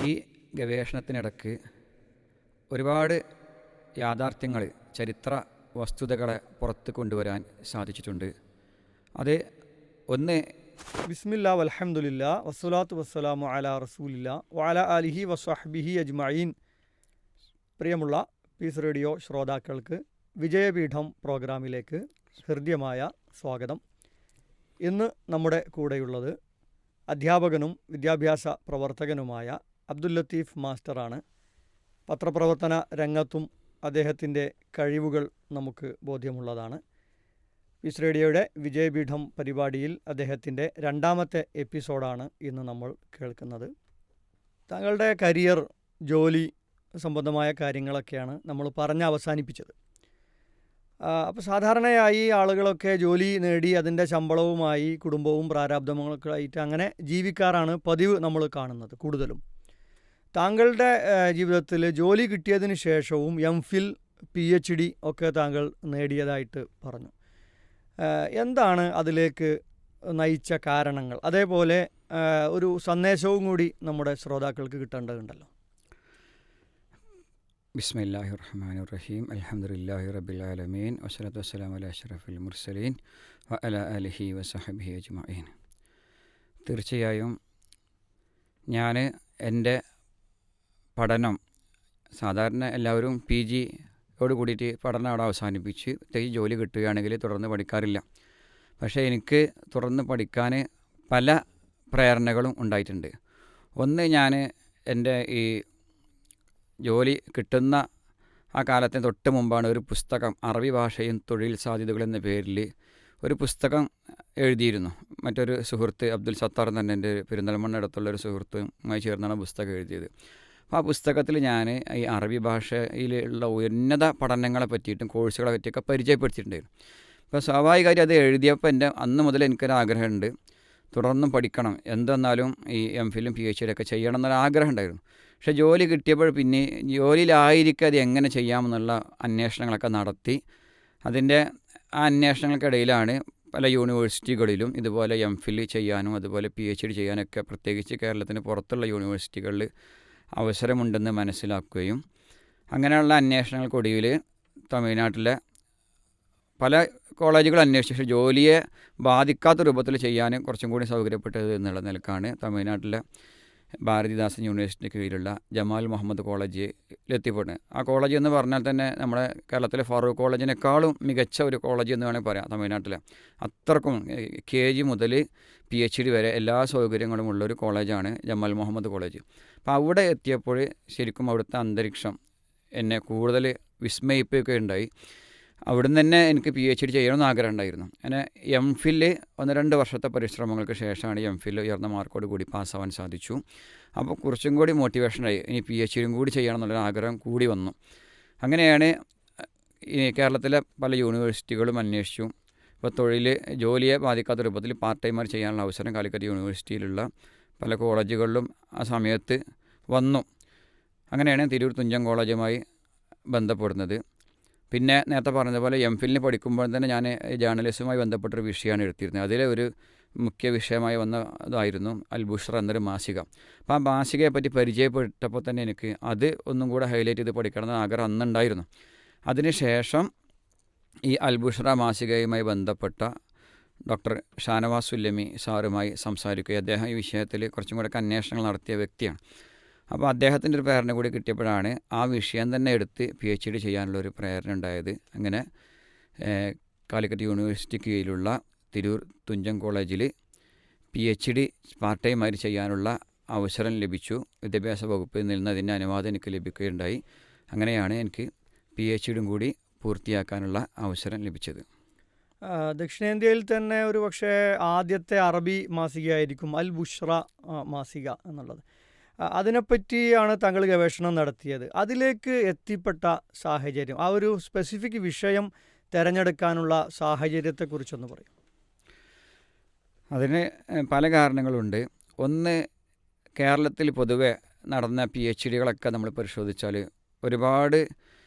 ഈ ഗവേഷണത്തിനിടയ്ക്ക് ഒരുപാട് യാഥാർത്ഥ്യങ്ങൾ, ചരിത്ര വസ്തുതകളെ പുറത്ത് കൊണ്ടുവരാൻ സാധിച്ചിട്ടുണ്ട്. അത് ഒന്ന്, ബിസ്മില്ലാ വൽഹംദുലില്ലാ വസ്സലാത്തു വസ്സലാമു അലാ റസൂലില്ലാ വഅലാ ആലിഹി വസ്വഹ്ബിഹി അജ്മഈൻ. പ്രിയമുള്ള പീസ് റേഡിയോ ശ്രോതാക്കൾക്ക് വിജയപീഠം പ്രോഗ്രാമിലേക്ക് ഹൃദ്യമായ സ്വാഗതം. ഇന്ന് നമ്മുടെ കൂടെയുള്ളത് അധ്യാപകനും വിദ്യാഭ്യാസ പ്രവർത്തകനുമായ അബ്ദുൽ ലത്തീഫ് മാസ്റ്ററാണ്. പത്രപ്രവർത്തന രംഗത്തും അദ്ദേഹത്തിൻ്റെ കഴിവുകൾ നമുക്ക് ബോധ്യമുള്ളതാണ്. പീസ് റേഡിയോയുടെ വിജയപീഠം പരിപാടിയിൽ അദ്ദേഹത്തിൻ്റെ രണ്ടാമത്തെ എപ്പിസോഡാണ് ഇന്ന് നമ്മൾ കേൾക്കുന്നത്. താങ്കളുടെ കരിയർ, ജോലി സംബന്ധമായ കാര്യങ്ങളൊക്കെയാണ് നമ്മൾ പറഞ്ഞ് അവസാനിപ്പിച്ചത്. അപ്പോൾ സാധാരണയായി ആളുകളൊക്കെ ജോലി നേടി അതിൻ്റെ ശമ്പളവുമായി കുടുംബവും പ്രാരാബ്ധങ്ങളൊക്കെ ആയിട്ട് അങ്ങനെ ജീവിക്കാറാണ് പതിവ് നമ്മൾ കാണുന്നത് കൂടുതലും. താങ്കളുടെ ജീവിതത്തിൽ ജോലി കിട്ടിയതിന് ശേഷവും MPhil, PhD ഒക്കെ താങ്കൾ നേടിയതായിട്ട് പറഞ്ഞു. എന്താണ് അതിലേക്ക് നയിച്ച കാരണങ്ങൾ? അതേപോലെ ഒരു സന്ദേശവും കൂടി നമ്മുടെ ശ്രോതാക്കൾക്ക് കിട്ടേണ്ടതുണ്ടല്ലോ. ബിസ്മില്ലാഹിർ റഹ്മാനിർ റഹീം. അൽഹംദുലില്ലാഹി റബ്ബിൽ ആലമീൻ വസ്സലാത്തു വസ്സലാമു അലാ അഷ്റഫിൽ മുർസലീൻ വഅലാ ആലിഹി വസഹ്ബിഹി അജ്മഈൻ. തീർച്ചയായും ഞാൻ എൻ്റെ പഠനം, സാധാരണ എല്ലാവരും PGയോട് കൂടിയിട്ട് പഠനം അവിടെ അവസാനിപ്പിച്ച് ജോലി കിട്ടുകയാണെങ്കിൽ തുടർന്ന് പഠിക്കാറില്ല. പക്ഷേ എനിക്ക് തുടർന്ന് പഠിക്കാൻ പല പ്രേരണകളും ഉണ്ടായിട്ടുണ്ട്. ഒന്ന്, ഞാൻ എൻ്റെ ഈ ജോലി കിട്ടുന്ന ആ കാലത്തിന് തൊട്ട് മുമ്പാണ് ഒരു പുസ്തകം, അറബി ഭാഷയും തൊഴിൽ സാധ്യതകൾ എന്ന പേരിൽ ഒരു പുസ്തകം എഴുതിയിരുന്നു. മറ്റൊരു സുഹൃത്ത് അബ്ദുൽ സത്താർ തന്നെ, എൻ്റെ പെരിന്തൽമണ്ണ അടുത്തുള്ളൊരു സുഹൃത്തുമായി ചേർന്നാണ് പുസ്തകം എഴുതിയത്. അപ്പോൾ ആ പുസ്തകത്തിൽ ഞാൻ ഈ അറബി ഭാഷയിലുള്ള ഉന്നത പഠനങ്ങളെ പറ്റിയിട്ടും കോഴ്സുകളെ പറ്റിയൊക്കെ പരിചയപ്പെടുത്തിയിട്ടുണ്ടായിരുന്നു. അപ്പോൾ സ്വാഭാവികമായിട്ട് അത് എഴുതിയപ്പോൾ എൻ്റെ അന്ന് മുതൽ എനിക്കൊരാഗ്രഹമുണ്ട്, തുടർന്നും പഠിക്കണം, എന്തെന്നാലും ഈ MPhil, PhD ഒക്കെ ചെയ്യണം എന്നൊരാഗ്രഹം ഉണ്ടായിരുന്നു. പക്ഷേ ജോലി കിട്ടിയപ്പോൾ പിന്നെ ജോലിയിലായിരിക്കും അത് എങ്ങനെ ചെയ്യാമെന്നുള്ള അന്വേഷണങ്ങളൊക്കെ നടത്തി. അതിൻ്റെ ആ അന്വേഷണങ്ങൾക്കിടയിലാണ് പല യൂണിവേഴ്സിറ്റികളിലും ഇതുപോലെ MPhil ചെയ്യാനും അതുപോലെ PhD ചെയ്യാനൊക്കെ പ്രത്യേകിച്ച് കേരളത്തിന് പുറത്തുള്ള യൂണിവേഴ്സിറ്റികളിൽ അവസരമുണ്ടെന്ന് മനസ്സിലാക്കുകയും അങ്ങനെയുള്ള അന്വേഷണങ്ങൾക്കൊടുവിൽ തമിഴ്നാട്ടിലെ പല കോളേജുകൾ അന്വേഷിച്ചു. പക്ഷേ ജോലിയെ ബാധിക്കാത്ത രൂപത്തിൽ ചെയ്യാൻ കുറച്ചും കൂടി സൗകര്യപ്പെട്ടത് എന്നുള്ള നിലക്കാണ് തമിഴ്നാട്ടിലെ ഭാരതിദാസൻ യൂണിവേഴ്സിറ്റിക്ക് കീഴിലുള്ള ജമാൽ മുഹമ്മദ് കോളേജിലെത്തിപ്പെടുന്നത്. ആ കോളേജ് എന്ന് പറഞ്ഞാൽ തന്നെ നമ്മുടെ കേരളത്തിലെ ഫാറൂഖ് കോളേജിനേക്കാളും മികച്ച ഒരു കോളേജ് എന്ന് വേണമെങ്കിൽ പറയാം തമിഴ്നാട്ടിലെ. അത്രക്കും KG മുതൽ PhD വരെ എല്ലാ സൗകര്യങ്ങളും ഉള്ളൊരു കോളേജാണ് ജമാൽ മുഹമ്മദ് കോളേജ്. അപ്പോൾ അവിടെ എത്തിയപ്പോൾ ശരിക്കും അവിടുത്തെ അന്തരീക്ഷം എന്നെ കൂടുതൽ വിസ്മയിപ്പിക്കുകയും ഉണ്ടായി. അവിടുന്ന് തന്നെ എനിക്ക് PhD ചെയ്യണമെന്ന് ആഗ്രഹം ഉണ്ടായിരുന്നു. അങ്ങനെ MPhil 1-2 വർഷത്തെ പരിശ്രമങ്ങൾക്ക് ശേഷമാണ് MPhil ഉയർന്ന മാർക്കോട് കൂടി പാസ്സാവാൻ സാധിച്ചു. അപ്പോൾ കുറച്ചും കൂടി മോട്ടിവേഷനായി, ഇനി PhD കൂടി ചെയ്യണം എന്നുള്ളൊരു ആഗ്രഹം കൂടി വന്നു. അങ്ങനെയാണ് ഈ കേരളത്തിലെ പല യൂണിവേഴ്സിറ്റികളും അന്വേഷിച്ചു. ഇപ്പോൾ ജോലിയെ ബാധിക്കാത്ത രൂപത്തിൽ പാർട്ട് ടൈമായി ചെയ്യാനുള്ള അവസരം കാലിക്കറ്റ് യൂണിവേഴ്സിറ്റിയിലുള്ള പല കോളേജുകളിലും ആ സമയത്ത് വന്നു. അങ്ങനെയാണ് തിരൂർ തുഞ്ചൻ കോളേജുമായി ബന്ധപ്പെടുന്നത്. പിന്നെ നേരത്തെ പറഞ്ഞതുപോലെ MPhil പഠിക്കുമ്പോൾ തന്നെ ഞാൻ ജേർണലിസവുമായി ബന്ധപ്പെട്ടൊരു വിഷയമാണ് എടുത്തിരുന്നത്. അതിലെ ഒരു മുഖ്യ വിഷയമായി വന്നതായിരുന്നു അൽ ബുഷ്റ എന്നൊരു മാസിക. അപ്പോൾ ആ മാസികയെ പറ്റി പരിചയപ്പെട്ടപ്പോൾ തന്നെ എനിക്ക് അത് ഒന്നും കൂടെ ഹൈലൈറ്റ് ചെയ്ത് പഠിക്കണമെന്ന് ആഗ്രഹം അന്നുണ്ടായിരുന്നു. അതിനുശേഷം ഈ അൽ ബുഷ്റ മാസികയുമായി ബന്ധപ്പെട്ട ഡോക്ടർ ഷാനവാസ് സുല്ലമി സാറുമായി സംസാരിക്കുകയും അദ്ദേഹം ഈ വിഷയത്തിൽ കുറച്ചും കൂടെ അന്വേഷണങ്ങൾ നടത്തിയ വ്യക്തിയാണ്. അപ്പോൾ അദ്ദേഹത്തിൻ്റെ ഒരു പ്രേരണ കൂടി കിട്ടിയപ്പോഴാണ് ആ വിഷയം തന്നെ എടുത്ത് PhD ചെയ്യാനുള്ളൊരു പ്രേരണ ഉണ്ടായത്. അങ്ങനെ കാലിക്കറ്റ് യൂണിവേഴ്സിറ്റിക്ക് കീഴിലുള്ള തിരൂർ തുഞ്ചൻ കോളേജിൽ PhD പാർട്ട് ടൈമായി ചെയ്യാനുള്ള അവസരം ലഭിച്ചു. വിദ്യാഭ്യാസ വകുപ്പിൽ നിന്ന് അതിൻ്റെ അനുവാദം എനിക്ക് ലഭിക്കുകയുണ്ടായി. അങ്ങനെയാണ് എനിക്ക് PhD കൂടി പൂർത്തിയാക്കാനുള്ള അവസരം ലഭിച്ചത്. ദക്ഷിണേന്ത്യയിൽ തന്നെ ഒരു പക്ഷേ ആദ്യത്തെ അറബി മാസികയായിരിക്കും അൽ ബുഷ്റ മാസിക എന്നുള്ളത്. അതിനെപ്പറ്റിയാണ് താങ്കൾ ഗവേഷണം നടത്തിയത്. അതിലേക്ക് എത്തിപ്പെട്ട സാഹചര്യം, ആ ഒരു സ്പെസിഫിക് വിഷയം തിരഞ്ഞെടുക്കാനുള്ള സാഹചര്യത്തെക്കുറിച്ചൊന്ന് പറയും. അതിന് പല കാരണങ്ങളുണ്ട്. ഒന്ന്, കേരളത്തിൽ പൊതുവെ നടന്ന PhDകളൊക്കെ നമ്മൾ പരിശോധിച്ചാൽ ഒരുപാട്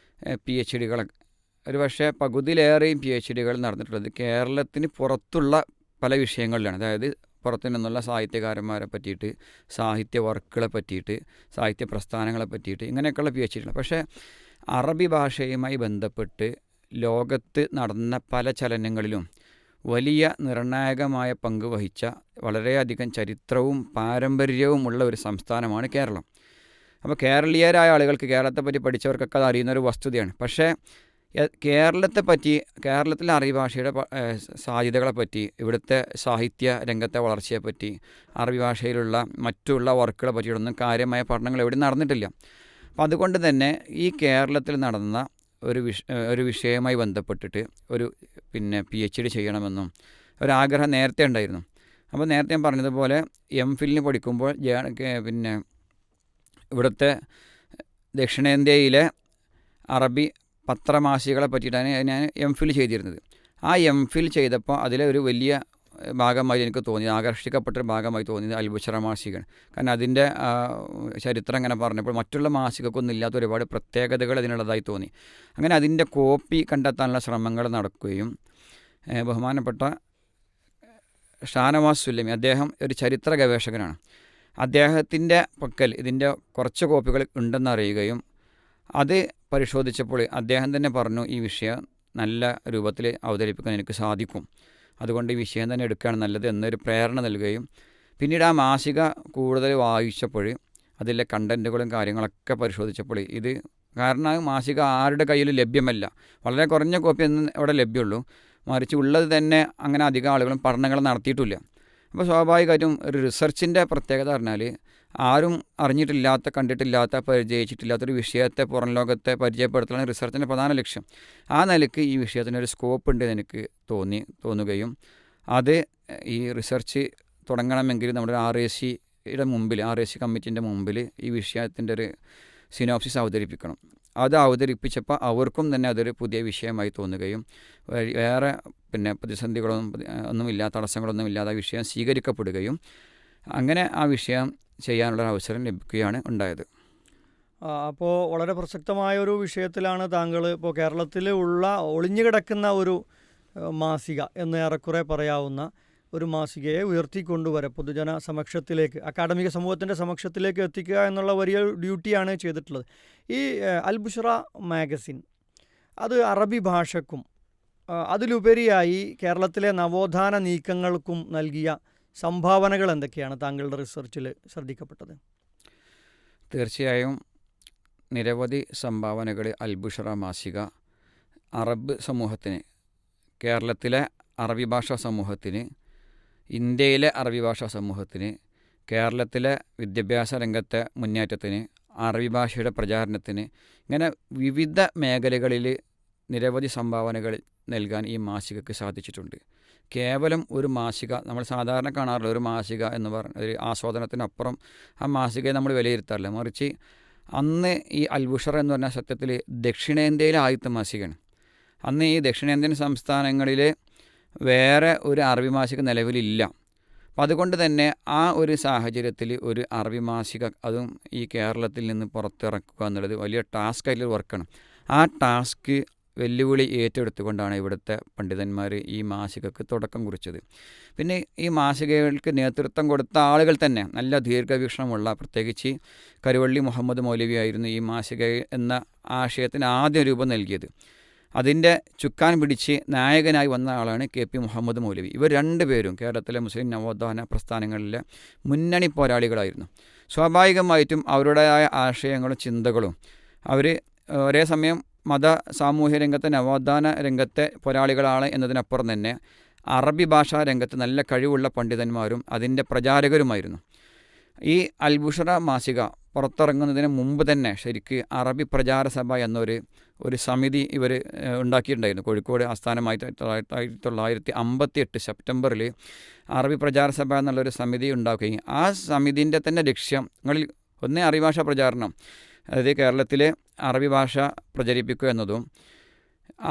PhDകൾ, ഒരു പക്ഷേ പകുതിയിലേറെയും PhDകൾ നടന്നിട്ടുള്ളത് കേരളത്തിന് പുറത്തുള്ള പല വിഷയങ്ങളിലാണ്. അതായത് പുറത്തു നിന്നുള്ള സാഹിത്യകാരന്മാരെ പറ്റിയിട്ട്, സാഹിത്യ വർക്കുകളെ പറ്റിയിട്ട്, സാഹിത്യ പ്രസ്ഥാനങ്ങളെ പറ്റിയിട്ട് ഇങ്ങനെയൊക്കെയുള്ള PhD ഉണ്ട്. പക്ഷേ അറബി ഭാഷയുമായി ബന്ധപ്പെട്ട് ലോകത്ത് നടന്ന പല ചലനങ്ങളിലും വലിയ നിർണായകമായ പങ്ക് വഹിച്ച വളരെയധികം ചരിത്രവും പാരമ്പര്യവുമുള്ള ഒരു സംസ്ഥാനമാണ് കേരളം. അപ്പോൾ കേരളീയരായ ആളുകൾക്ക്, കേരളത്തെപ്പറ്റി പഠിച്ചവർക്കൊക്കെ അത് അറിയുന്നൊരു വസ്തുതയാണ്. പക്ഷേ കേരളത്തിലെ അറബി ഭാഷയുടെ സാധ്യതകളെപ്പറ്റി, ഇവിടുത്തെ സാഹിത്യ രംഗത്തെ വളർച്ചയെപ്പറ്റി, അറബി ഭാഷയിലുള്ള മറ്റുള്ള വർക്കുകളെ പറ്റിയിട്ടൊന്നും കാര്യമായ പഠനങ്ങൾ എവിടെയും നടന്നിട്ടില്ല. അപ്പോൾ അതുകൊണ്ട് തന്നെ ഈ കേരളത്തിൽ നടന്ന ഒരു വിഷയവുമായി ബന്ധപ്പെട്ടിട്ട് ഒരു PhD ചെയ്യണമെന്നും ഒരാഗ്രഹം നേരത്തെ ഉണ്ടായിരുന്നു. അപ്പോൾ നേരത്തെ ഞാൻ പറഞ്ഞതുപോലെ MPhilന് പഠിക്കുമ്പോൾ ഇവിടുത്തെ ദക്ഷിണേന്ത്യയിലെ അറബി പത്രമാസികളെ പറ്റിയിട്ടാണ് ഞാൻ MPhil ചെയ്തിരുന്നത്. ആ MPhil ചെയ്തപ്പോൾ അതിലെ ഒരു വലിയ ഭാഗമായി എനിക്ക് തോന്നിയത്, ആകർഷിക്കപ്പെട്ടൊരു ഭാഗമായി തോന്നിയത് അൽ-ബുശ്റ മാസികയാണ്. കാരണം അതിൻ്റെ ചരിത്രം അങ്ങനെ പറഞ്ഞപ്പോൾ മറ്റുള്ള മാസികക്കൊന്നും ഇല്ലാത്ത ഒരുപാട് പ്രത്യേകതകൾ അതിനുള്ളതായി തോന്നി. അങ്ങനെ അതിൻ്റെ കോപ്പി കണ്ടെത്താനുള്ള ശ്രമങ്ങൾ നടക്കുകയും ബഹുമാനപ്പെട്ട ഷാനവാസ് സുല്ലമി, അദ്ദേഹം ഒരു ചരിത്ര ഗവേഷകനാണ്, അദ്ദേഹത്തിൻ്റെ പക്കൽ ഇതിൻ്റെ കുറച്ച് കോപ്പികൾ ഉണ്ടെന്നറിയുകയും അത് പരിശോധിച്ചപ്പോൾ അദ്ദേഹം തന്നെ പറഞ്ഞു, ഈ വിഷയം നല്ല രൂപത്തിൽ അവതരിപ്പിക്കാൻ എനിക്ക് സാധിക്കും, അതുകൊണ്ട് ഈ വിഷയം തന്നെ എടുക്കുകയാണ് നല്ലത് എന്നൊരു പ്രേരണ നൽകുകയും പിന്നീട് ആ മാസിക കൂടുതൽ വായിച്ചപ്പോൾ അതിലെ കണ്ടൻറ്റുകളും കാര്യങ്ങളൊക്കെ പരിശോധിച്ചപ്പോൾ ഇത് കാരണം മാസിക ആരുടെ കയ്യിലും ലഭ്യമല്ല, വളരെ കുറഞ്ഞ കോപ്പി ഒന്നും ഇവിടെ ലഭ്യമുള്ളൂ, മറിച്ച് ഉള്ളത് തന്നെ അങ്ങനെ അധികം ആളുകളും പഠനങ്ങൾ നടത്തിയിട്ടില്ല. അപ്പോൾ സ്വാഭാവികമായിട്ടും ഒരു റിസർച്ചിൻ്റെ പ്രത്യേകത പറഞ്ഞാൽ ആരും അറിഞ്ഞിട്ടില്ലാത്ത, കണ്ടിട്ടില്ലാത്ത, പരിചയിച്ചിട്ടില്ലാത്തൊരു വിഷയത്തെ പുറം ലോകത്തെ പരിചയപ്പെടുത്തലാണ് റിസർച്ചിൻ്റെ പ്രധാന ലക്ഷ്യം. ആ നിലയ്ക്ക് ഈ വിഷയത്തിനൊരു സ്കോപ്പ് ഉണ്ട് എനിക്ക് തോന്നുകയും അത് ഈ റിസർച്ച് തുടങ്ങണമെങ്കിൽ നമ്മുടെ RAC കമ്മിറ്റിൻ്റെ മുമ്പിൽ ഈ വിഷയത്തിൻ്റെ ഒരു സിനോപ്സിസ് അവതരിപ്പിക്കണം. അത് അവതരിപ്പിച്ചപ്പോൾ അവർക്കും തന്നെ അതൊരു പുതിയ വിഷയമായി തോന്നുകയും വേറെ പ്രതിസന്ധികളൊന്നും തടസ്സങ്ങളൊന്നും ഇല്ലാതെ ആ വിഷയം സ്വീകരിക്കപ്പെടുകയും അങ്ങനെ ആ വിഷയം ചെയ്യാനുള്ള അവസരം ലഭിക്കുകയാണ് ഉണ്ടായത്. അപ്പോൾ വളരെ പ്രസക്തമായ ഒരു വിഷയത്തിലാണ് താങ്കൾ ഇപ്പോൾ കേരളത്തിൽ ഉള്ള ഒളിഞ്ഞുകിടക്കുന്ന ഒരു മാസിക എന്ന് ഏറെക്കുറെ പറയാവുന്ന ഒരു മാസികയെ പൊതുജന സമക്ഷത്തിലേക്ക്, അക്കാഡമിക സമൂഹത്തിൻ്റെ സമക്ഷത്തിലേക്ക് എത്തിക്കുക എന്നുള്ള വലിയ ഡ്യൂട്ടിയാണ് ചെയ്തിട്ടുള്ളത്. ഈ അൽ-ബുശ്റ മാഗസിൻ അത് അറബി ഭാഷക്കും അതിലുപരിയായി കേരളത്തിലെ നവോത്ഥാന നീക്കങ്ങൾക്കും നൽകിയ സംഭാവനകൾ എന്തൊക്കെയാണ് താങ്കളുടെ റിസർച്ചിൽ ശ്രദ്ധിക്കപ്പെട്ടത്? തീർച്ചയായും നിരവധി സംഭാവനകൾ അൽ-ബുശ്റ മാസിക അറബ് സമൂഹത്തിന്, കേരളത്തിലെ അറബി ഭാഷാ സമൂഹത്തിന്, ഇന്ത്യയിലെ അറബി ഭാഷാ സമൂഹത്തിന്, കേരളത്തിലെ വിദ്യാഭ്യാസ രംഗത്തെ മുന്നേറ്റത്തിന്, അറബി ഭാഷയുടെ പ്രചാരണത്തിന്, ഇങ്ങനെ വിവിധ മേഖലകളിൽ നിരവധി സംഭാവനകൾ നൽകാൻ ഈ മാസികയ്ക്ക് സാധിച്ചിട്ടുണ്ട്. കേവലം ഒരു മാസിക, നമ്മൾ സാധാരണ കാണാറുള്ള ഒരു മാസിക എന്ന് പറഞ്ഞ ഒരു ആസ്വാദനത്തിനപ്പുറം ആ മാസികയെ നമ്മൾ വിലയിരുത്താറില്ല. മറിച്ച് അന്ന് ഈ അൽ-ബുശ്റ എന്ന് പറഞ്ഞ സത്യത്തിൽ ദക്ഷിണേന്ത്യയിലെ ആദ്യത്തെ മാസികയാണ്. അന്ന് ഈ ദക്ഷിണേന്ത്യൻ സംസ്ഥാനങ്ങളിൽ വേറെ ഒരു അറബി മാസിക നിലവിലില്ല. അപ്പം അതുകൊണ്ട് തന്നെ ആ ഒരു സാഹചര്യത്തിൽ ഒരു അറബി മാസിക, അതും ഈ കേരളത്തിൽ നിന്ന് പുറത്തിറക്കുക എന്നുള്ളത് വലിയ ടാസ്ക് ആയിട്ടുള്ള വർക്കാണ്. ആ ടാസ്ക് വെല്ലുവിളി ഏറ്റെടുത്തുകൊണ്ടാണ് ഇവിടുത്തെ പണ്ഡിതന്മാർ ഈ മാസികക്ക് തുടക്കം കുറിച്ചത്. പിന്നെ ഈ മാസികകൾക്ക് നേതൃത്വം കൊടുത്ത ആളുകൾ തന്നെ നല്ല ദീർഘവീക്ഷണമുള്ള, പ്രത്യേകിച്ച് കരുവള്ളി മുഹമ്മദ് മൗലവി ആയിരുന്നു ഈ മാസിക എന്ന ആശയത്തിന് ആദ്യ രൂപം നൽകിയത്. അതിൻ്റെ ചുക്കാൻ പിടിച്ച് നായകനായി വന്ന ആളാണ് KP മുഹമ്മദ് മൗലവി. ഇവർ രണ്ടുപേരും കേരളത്തിലെ മുസ്ലിം നവോത്ഥാന പ്രസ്ഥാനങ്ങളിലെ മുന്നണി പോരാളികളായിരുന്നു. സ്വാഭാവികമായിട്ടും അവരുടേതായ ആശയങ്ങളും ചിന്തകളും അവർ ഒരേ സമയം മത സാമൂഹ്യ രംഗത്തെ, നവോത്ഥാന രംഗത്തെ പോരാളികളാണ് എന്നതിനപ്പുറം തന്നെ അറബി ഭാഷാ രംഗത്ത് നല്ല കഴിവുള്ള പണ്ഡിതന്മാരും അതിൻ്റെ പ്രചാരകരുമായിരുന്നു. ഈ അൽ-ബുശ്റ മാസിക പുറത്തിറങ്ങുന്നതിന് മുമ്പ് തന്നെ ശരിക്ക് അറബി പ്രചാര സഭ എന്നൊരു സമിതി ഇവർ ഉണ്ടാക്കിയിട്ടുണ്ടായിരുന്നു. കോഴിക്കോട് ആസ്ഥാനമായി 1958 സെപ്റ്റംബറിൽ അറബി പ്രചാര സഭ എന്നുള്ളൊരു സമിതി ഉണ്ടാക്കുകയും ആ സമിതിൻ്റെ തന്നെ ലക്ഷ്യങ്ങളിൽ ഒന്ന് അറബി ഭാഷ പ്രചാരണം, അതായത് കേരളത്തിലെ അറബി ഭാഷ പ്രചരിപ്പിക്കുക എന്നതും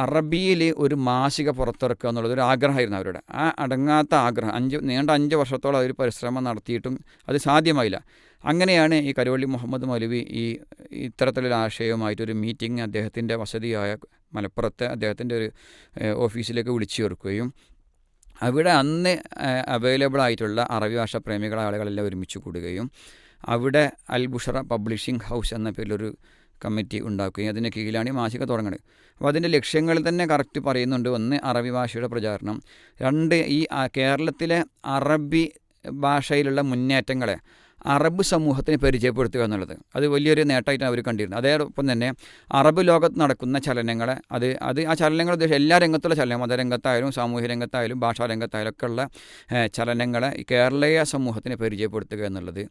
അറബിയിൽ ഒരു മാസിക പുറത്തിറക്കുക എന്നുള്ളതൊരു ആഗ്രഹമായിരുന്നു അവരുടെ. ആ അടങ്ങാത്ത ആഗ്രഹം നീണ്ട 5 വർഷത്തോളം അവർ പരിശ്രമം നടത്തിയിട്ടും അത് സാധ്യമായില്ല. അങ്ങനെയാണ് ഈ കരുവള്ളി മുഹമ്മദ് മൗലവി ഇത്തരത്തിലൊരു ആശയവുമായിട്ടൊരു മീറ്റിംഗ് അദ്ദേഹത്തിൻ്റെ വസതിയായ മലപ്പുറത്തെ അദ്ദേഹത്തിൻ്റെ ഒരു ഓഫീസിലേക്ക് വിളിച്ചു ചേർക്കുകയും അവിടെ അന്ന് അവൈലബിൾ ആയിട്ടുള്ള അറബി ഭാഷ പ്രേമികളായ ആളുകളെല്ലാം ഒരുമിച്ച് കൂടുകയും അവിടെ അൽ ബുഷറ പബ്ലിഷിംഗ് ഹൗസ് എന്ന പേരിലൊരു കമ്മിറ്റി ഉണ്ടാക്കുകയും അതിൻ്റെ കീഴിലാണ് ഈ മാസിക തുടങ്ങുന്നത്. അപ്പോൾ അതിൻ്റെ ലക്ഷ്യങ്ങൾ തന്നെ കറക്റ്റ് പറയുന്നുണ്ട്. ഒന്ന്, അറബി ഭാഷയുടെ പ്രചാരണം. രണ്ട്, ഈ കേരളത്തിലെ അറബി ഭാഷയിലുള്ള മുന്നേറ്റങ്ങളെ അറബ് സമൂഹത്തിന് പരിചയപ്പെടുത്തുക എന്നുള്ളത് അത് വലിയൊരു നേട്ടമായിട്ടാണ് അവർ കണ്ടിരുന്നത്. അതോടൊപ്പം തന്നെ അറബ് ലോകത്ത് നടക്കുന്ന ചലനങ്ങളെ ആ ചലനങ്ങൾ ഉദ്ദേശിച്ച് എല്ലാ രംഗത്തുള്ള ചലനം, മതരംഗത്തായാലും സാമൂഹ്യ രംഗത്തായാലും ഭാഷാ രംഗത്തായാലും ഒക്കെ ഉള്ള ചലനങ്ങളെ കേരളീയ സമൂഹത്തിന് പരിചയപ്പെടുത്തുക എന്നുള്ളത്.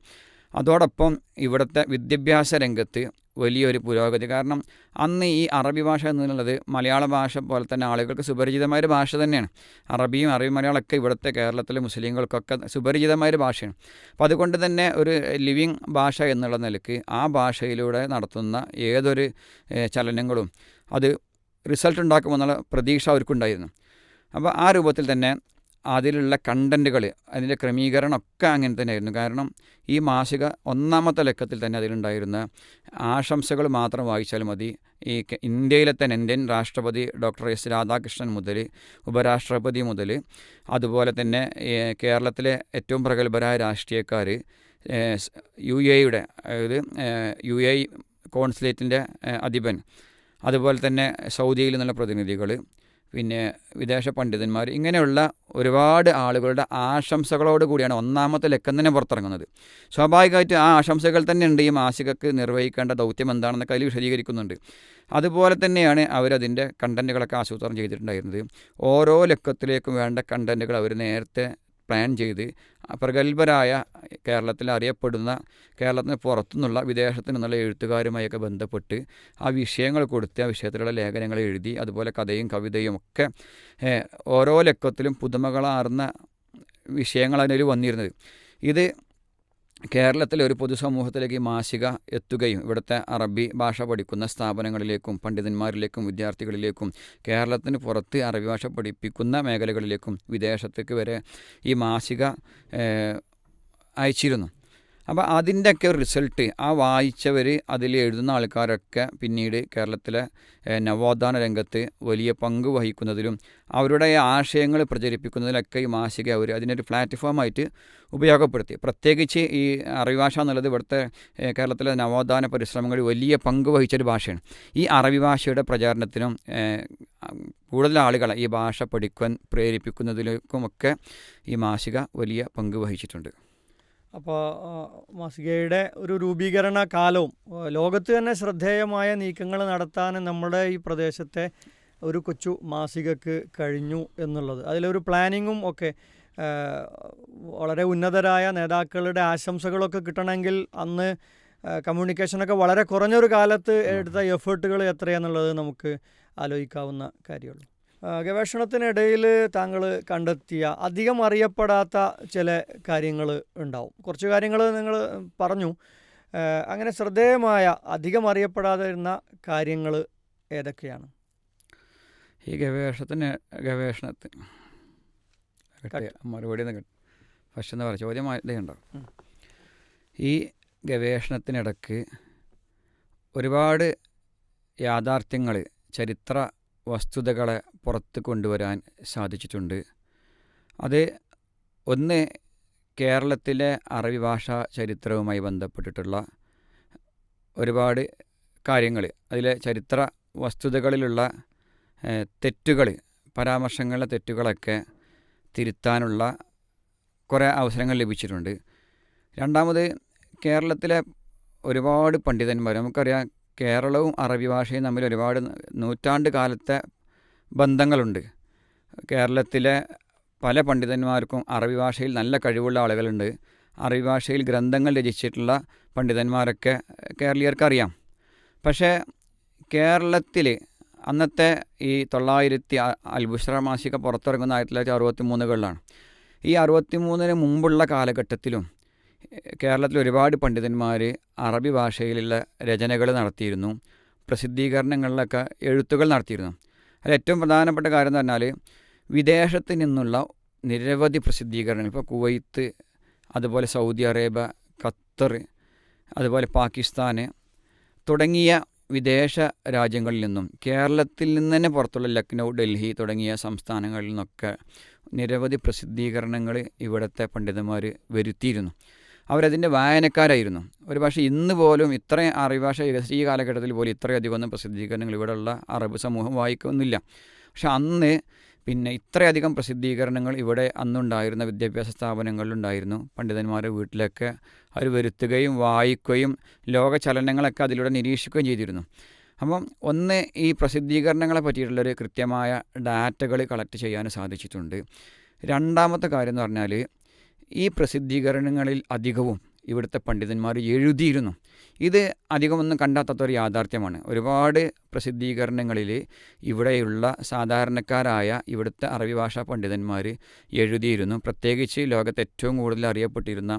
അതോടൊപ്പം ഇവിടുത്തെ വിദ്യാഭ്യാസ രംഗത്ത് വലിയൊരു പുരോഗതി. കാരണം അന്ന് ഈ അറബി ഭാഷ എന്നുള്ളത് മലയാള ഭാഷ പോലെ തന്നെ ആളുകൾക്ക് സുപരിചിതമായൊരു ഭാഷ തന്നെയാണ്. അറബിയും അറബി മലയാളമൊക്കെ ഇവിടുത്തെ കേരളത്തിലെ മുസ്ലിങ്ങൾക്കൊക്കെ സുപരിചിതമായൊരു ഭാഷയാണ്. അപ്പോൾ അതുകൊണ്ട് തന്നെ ഒരു ലിവിങ് ഭാഷ എന്നുള്ള നിലയ്ക്ക് ആ ഭാഷയിലൂടെ നടത്തുന്ന ഏതൊരു ചലനങ്ങളും അത് റിസൾട്ട് ഉണ്ടാക്കുമെന്നുള്ള പ്രതീക്ഷ അവർക്കുണ്ടായിരുന്നു. അപ്പോൾ ആ രൂപത്തിൽ തന്നെ അതിലുള്ള കണ്ടൻറ്റുകൾ, അതിൻ്റെ ക്രമീകരണമൊക്കെ അങ്ങനെ തന്നെയായിരുന്നു. കാരണം ഈ മാസിക ഒന്നാമത്തെ ലക്കത്തിൽ തന്നെ അതിലുണ്ടായിരുന്ന ആശംസകൾ മാത്രം വായിച്ചാൽ മതി. ഈ ഇന്ത്യയിലെ തന്നെ ഇന്ത്യൻ രാഷ്ട്രപതി ഡോക്ടർ എസ് രാധാകൃഷ്ണൻ മുതൽ ഉപരാഷ്ട്രപതി മുതൽ അതുപോലെ തന്നെ കേരളത്തിലെ ഏറ്റവും പ്രഗത്ഭരായ രാഷ്ട്രീയക്കാർ, UAE-യുടെ അതായത് UAE കോൺസുലേറ്റിൻ്റെ അധിപൻ, അതുപോലെ തന്നെ സൗദിയിൽ നിന്നുള്ള പ്രതിനിധികൾ, പിന്നെ വിദേശ പണ്ഡിതന്മാർ, ഇങ്ങനെയുള്ള ഒരുപാട് ആളുകളുടെ ആശംസകളോട് കൂടിയാണ് ഒന്നാമത്തെ ലക്കം തന്നെ പുറത്തിറങ്ങുന്നത്. സ്വാഭാവികമായിട്ട് ആ ആശംസകൾ തന്നെ ഉണ്ട് ഈ മാസികക്ക് നിർവഹിക്കേണ്ട ദൗത്യം എന്താണെന്നൊക്കെ അതിൽ വിശദീകരിക്കുന്നുണ്ട്. അതുപോലെ തന്നെയാണ് അവരതിൻ്റെ കണ്ടൻറ്റുകളൊക്കെ ആസൂത്രണം ചെയ്തിട്ടുണ്ടായിരുന്നത്. ഓരോ ലക്കത്തിലേക്കും വേണ്ട കണ്ടൻറ്റുകൾ അവർ നേരത്തെ പ്ലാൻ ചെയ്ത് പ്രഗത്ഭരായ കേരളത്തിൽ അറിയപ്പെടുന്ന, കേരളത്തിന് പുറത്തുനിന്നുള്ള വിദേശത്തു നിന്നുള്ള എഴുത്തുകാരുമായൊക്കെ ബന്ധപ്പെട്ട് ആ വിഷയങ്ങൾ കൊടുത്ത് ആ വിഷയത്തിലുള്ള ലേഖനങ്ങൾ എഴുതി, അതുപോലെ കഥയും കവിതയും ഒക്കെ ഓരോ ലക്കത്തിലും പുതുമകളാർന്ന വിഷയങ്ങൾ അതിൽ വന്നിരുന്നത്. ഇത് കേരളത്തിലെ ഒരു പൊതുസമൂഹത്തിലേക്ക് ഈ മാസിക എത്തുകയും ഇവിടുത്തെ അറബി ഭാഷ പഠിക്കുന്ന സ്ഥാപനങ്ങളിലേക്കും പണ്ഡിതന്മാരിലേക്കും വിദ്യാർത്ഥികളിലേക്കും കേരളത്തിന് പുറത്ത് അറബി ഭാഷ പഠിപ്പിക്കുന്ന മേഖലകളിലേക്കും വിദേശത്തേക്ക് വരെ ഈ മാസിക അയച്ചിരുന്നു. അപ്പോൾ അതിൻ്റെയൊക്കെ ഒരു റിസൾട്ട് ആ വായിച്ചവർ, അതിൽ എഴുതുന്ന ആൾക്കാരൊക്കെ പിന്നീട് കേരളത്തിലെ നവോത്ഥാന രംഗത്ത് വലിയ പങ്ക് വഹിക്കുന്നതിലും അവരുടെ ആശയങ്ങൾ പ്രചരിപ്പിക്കുന്നതിലൊക്കെ ഈ മാസിക അവർ അതിനൊരു പ്ലാറ്റ്ഫോമായിട്ട് ഉപയോഗപ്പെടുത്തി. പ്രത്യേകിച്ച് ഈ അറബി ഭാഷ എന്നുള്ളത് ഇവിടുത്തെ കേരളത്തിലെ നവോത്ഥാന പരിശ്രമങ്ങളിൽ വലിയ പങ്ക് വഹിച്ചൊരു ഭാഷയാണ്. ഈ അറബി ഭാഷയുടെ പ്രചാരണത്തിനും കൂടുതൽ ആളുകളെ ഈ ഭാഷ പഠിക്കാൻ പ്രേരിപ്പിക്കുന്നതിലേക്കുമൊക്കെ ഈ മാസിക വലിയ പങ്ക് വഹിച്ചിട്ടുണ്ട്. അപ്പോൾ മാസികയുടെ ഒരു രൂപീകരണ കാലവും ലോകത്ത് തന്നെ ശ്രദ്ധേയമായ നീക്കങ്ങൾ നടത്താൻ നമ്മുടെ ഈ പ്രദേശത്തെ ഒരു കൊച്ചു മാസികക്ക് കഴിഞ്ഞു എന്നുള്ളത്, അതിലൊരു പ്ലാനിങ്ങും ഒക്കെ വളരെ ഉന്നതരായ നേതാക്കളുടെ ആശംസകളൊക്കെ കിട്ടണമെങ്കിൽ അന്ന് കമ്മ്യൂണിക്കേഷനൊക്കെ വളരെ കുറഞ്ഞൊരു കാലത്ത് എടുത്ത എഫേർട്ടുകൾ എത്രയാണെന്നുള്ളത് നമുക്ക് ആലോചിക്കാവുന്ന കാര്യമുള്ളൂ. ഗവേഷണത്തിനിടയിൽ താങ്കൾ കണ്ടെത്തിയ അധികം അറിയപ്പെടാത്ത ചില കാര്യങ്ങൾ ഉണ്ടാവും. കുറച്ച് കാര്യങ്ങൾ നിങ്ങൾ പറഞ്ഞു. അങ്ങനെ ശ്രദ്ധേയമായ അധികം അറിയപ്പെടാതെ ഇരുന്ന കാര്യങ്ങൾ ഏതൊക്കെയാണ്? ഈ ഗവേഷണത്തിന് മറുപടി ഫസ്റ്റ് എന്താ പറയുക, ചോദ്യം ഇതുണ്ടാവും. ഈ ഗവേഷണത്തിനിടക്ക് ഒരുപാട് യാഥാർത്ഥ്യങ്ങൾ, ചരിത്ര വസ്തുതകളെ പുറത്ത് കൊണ്ടുവരാൻ സാധിച്ചിട്ടുണ്ട്. അത് ഒന്ന്, കേരളത്തിലെ അറബി ഭാഷാ ചരിത്രവുമായി ബന്ധപ്പെട്ടിട്ടുള്ള ഒരുപാട് കാര്യങ്ങൾ, അതിലെ ചരിത്ര വസ്തുതകളിലുള്ള തെറ്റുകൾ, പരാമർശങ്ങളിലെ തെറ്റുകളൊക്കെ തിരുത്താനുള്ള കുറേ അവസരങ്ങൾ ലഭിച്ചിട്ടുണ്ട്. രണ്ടാമത്, കേരളത്തിലെ ഒരുപാട് പണ്ഡിതന്മാർ, നമുക്കറിയാം കേരളവും അറബി ഭാഷയും തമ്മിൽ ഒരുപാട് നൂറ്റാണ്ട് കാലത്തെ ബന്ധങ്ങളുണ്ട്. കേരളത്തിലെ പല പണ്ഡിതന്മാർക്കും അറബി ഭാഷയിൽ നല്ല കഴിവുള്ള ആളുകളുണ്ട്. അറബി ഭാഷയിൽ ഗ്രന്ഥങ്ങൾ രചിച്ചിട്ടുള്ള പണ്ഡിതന്മാരൊക്കെ കേരളീയർക്കറിയാം. പക്ഷേ കേരളത്തിൽ അന്നത്തെ ഈ 900 അൽ ബുഷ്റ മാസിക പുറത്തിറങ്ങുന്ന 1963-കളിലാണ്. ഈ 63-ന് മുമ്പുള്ള കാലഘട്ടത്തിലും കേരളത്തിൽ ഒരുപാട് പണ്ഡിതന്മാർ അറബി ഭാഷയിലുള്ള രചനകൾ നടത്തിയിരുന്നു, പ്രസിദ്ധീകരണങ്ങളിലൊക്കെ എഴുത്തുകൾ നടത്തിയിരുന്നു. അതിൽ ഏറ്റവും പ്രധാനപ്പെട്ട കാര്യം എന്ന് പറഞ്ഞാൽ വിദേശത്ത് നിന്നുള്ള നിരവധി പ്രസിദ്ധീകരണങ്ങൾ, ഇപ്പോൾ കുവൈത്ത്, അതുപോലെ സൗദി അറേബ്യ, ഖത്തർ, അതുപോലെ പാകിസ്ഥാൻ തുടങ്ങിയ വിദേശ രാജ്യങ്ങളിൽ നിന്നും കേരളത്തിൽ നിന്ന് തന്നെ പുറത്തുള്ള ലക്നൗ, ഡൽഹി തുടങ്ങിയ സംസ്ഥാനങ്ങളിൽ നിന്നൊക്കെ നിരവധി പ്രസിദ്ധീകരണങ്ങൾ ഇവിടുത്തെ പണ്ഡിതന്മാർ വരുത്തിയിരുന്നു. അവരതിൻ്റെ വായനക്കാരായിരുന്നു. ഒരു പക്ഷേ ഇന്ന് പോലും ഇത്രയും അറബി ഭാഷ വികസിച്ച ഈ കാലഘട്ടത്തിൽ പോലും ഇത്രയധികം ഒന്നും പ്രസിദ്ധീകരണങ്ങൾ ഇവിടെയുള്ള അറബ് സമൂഹം വായിക്കുന്നില്ല. പക്ഷെ അന്ന് പിന്നെ ഇത്രയധികം പ്രസിദ്ധീകരണങ്ങൾ ഇവിടെ അന്നുണ്ടായിരുന്ന വിദ്യാഭ്യാസ സ്ഥാപനങ്ങളിലുണ്ടായിരുന്നു. പണ്ഡിതന്മാരുടെ വീട്ടിലൊക്കെ അവർ വരുത്തുകയും വായിക്കുകയും ലോക ചലനങ്ങളൊക്കെ അതിലൂടെ നിരീക്ഷിക്കുകയും ചെയ്തിരുന്നു. അപ്പം ഒന്ന്, ഈ പ്രസിദ്ധീകരണങ്ങളെ പറ്റിയിട്ടുള്ളൊരു കൃത്യമായ ഡാറ്റകൾ കളക്ട് ചെയ്യാൻ സാധിച്ചിട്ടുണ്ട്. രണ്ടാമത്തെ കാര്യം എന്ന് പറഞ്ഞാൽ ഈ പ്രസിദ്ധീകരണങ്ങളിൽ അധികവും ഇവിടുത്തെ പണ്ഡിതന്മാർ എഴുതിയിരുന്നു. ഇത് അധികമൊന്നും കണ്ടെത്താത്തൊരു യാഥാർത്ഥ്യമാണ്. ഒരുപാട് പ്രസിദ്ധീകരണങ്ങളിൽ ഇവിടെയുള്ള സാധാരണക്കാരായ ഇവിടുത്തെ അറബി ഭാഷാ പണ്ഡിതന്മാർ എഴുതിയിരുന്നു. പ്രത്യേകിച്ച് ലോകത്ത് ഏറ്റവും കൂടുതൽ അറിയപ്പെട്ടിരുന്ന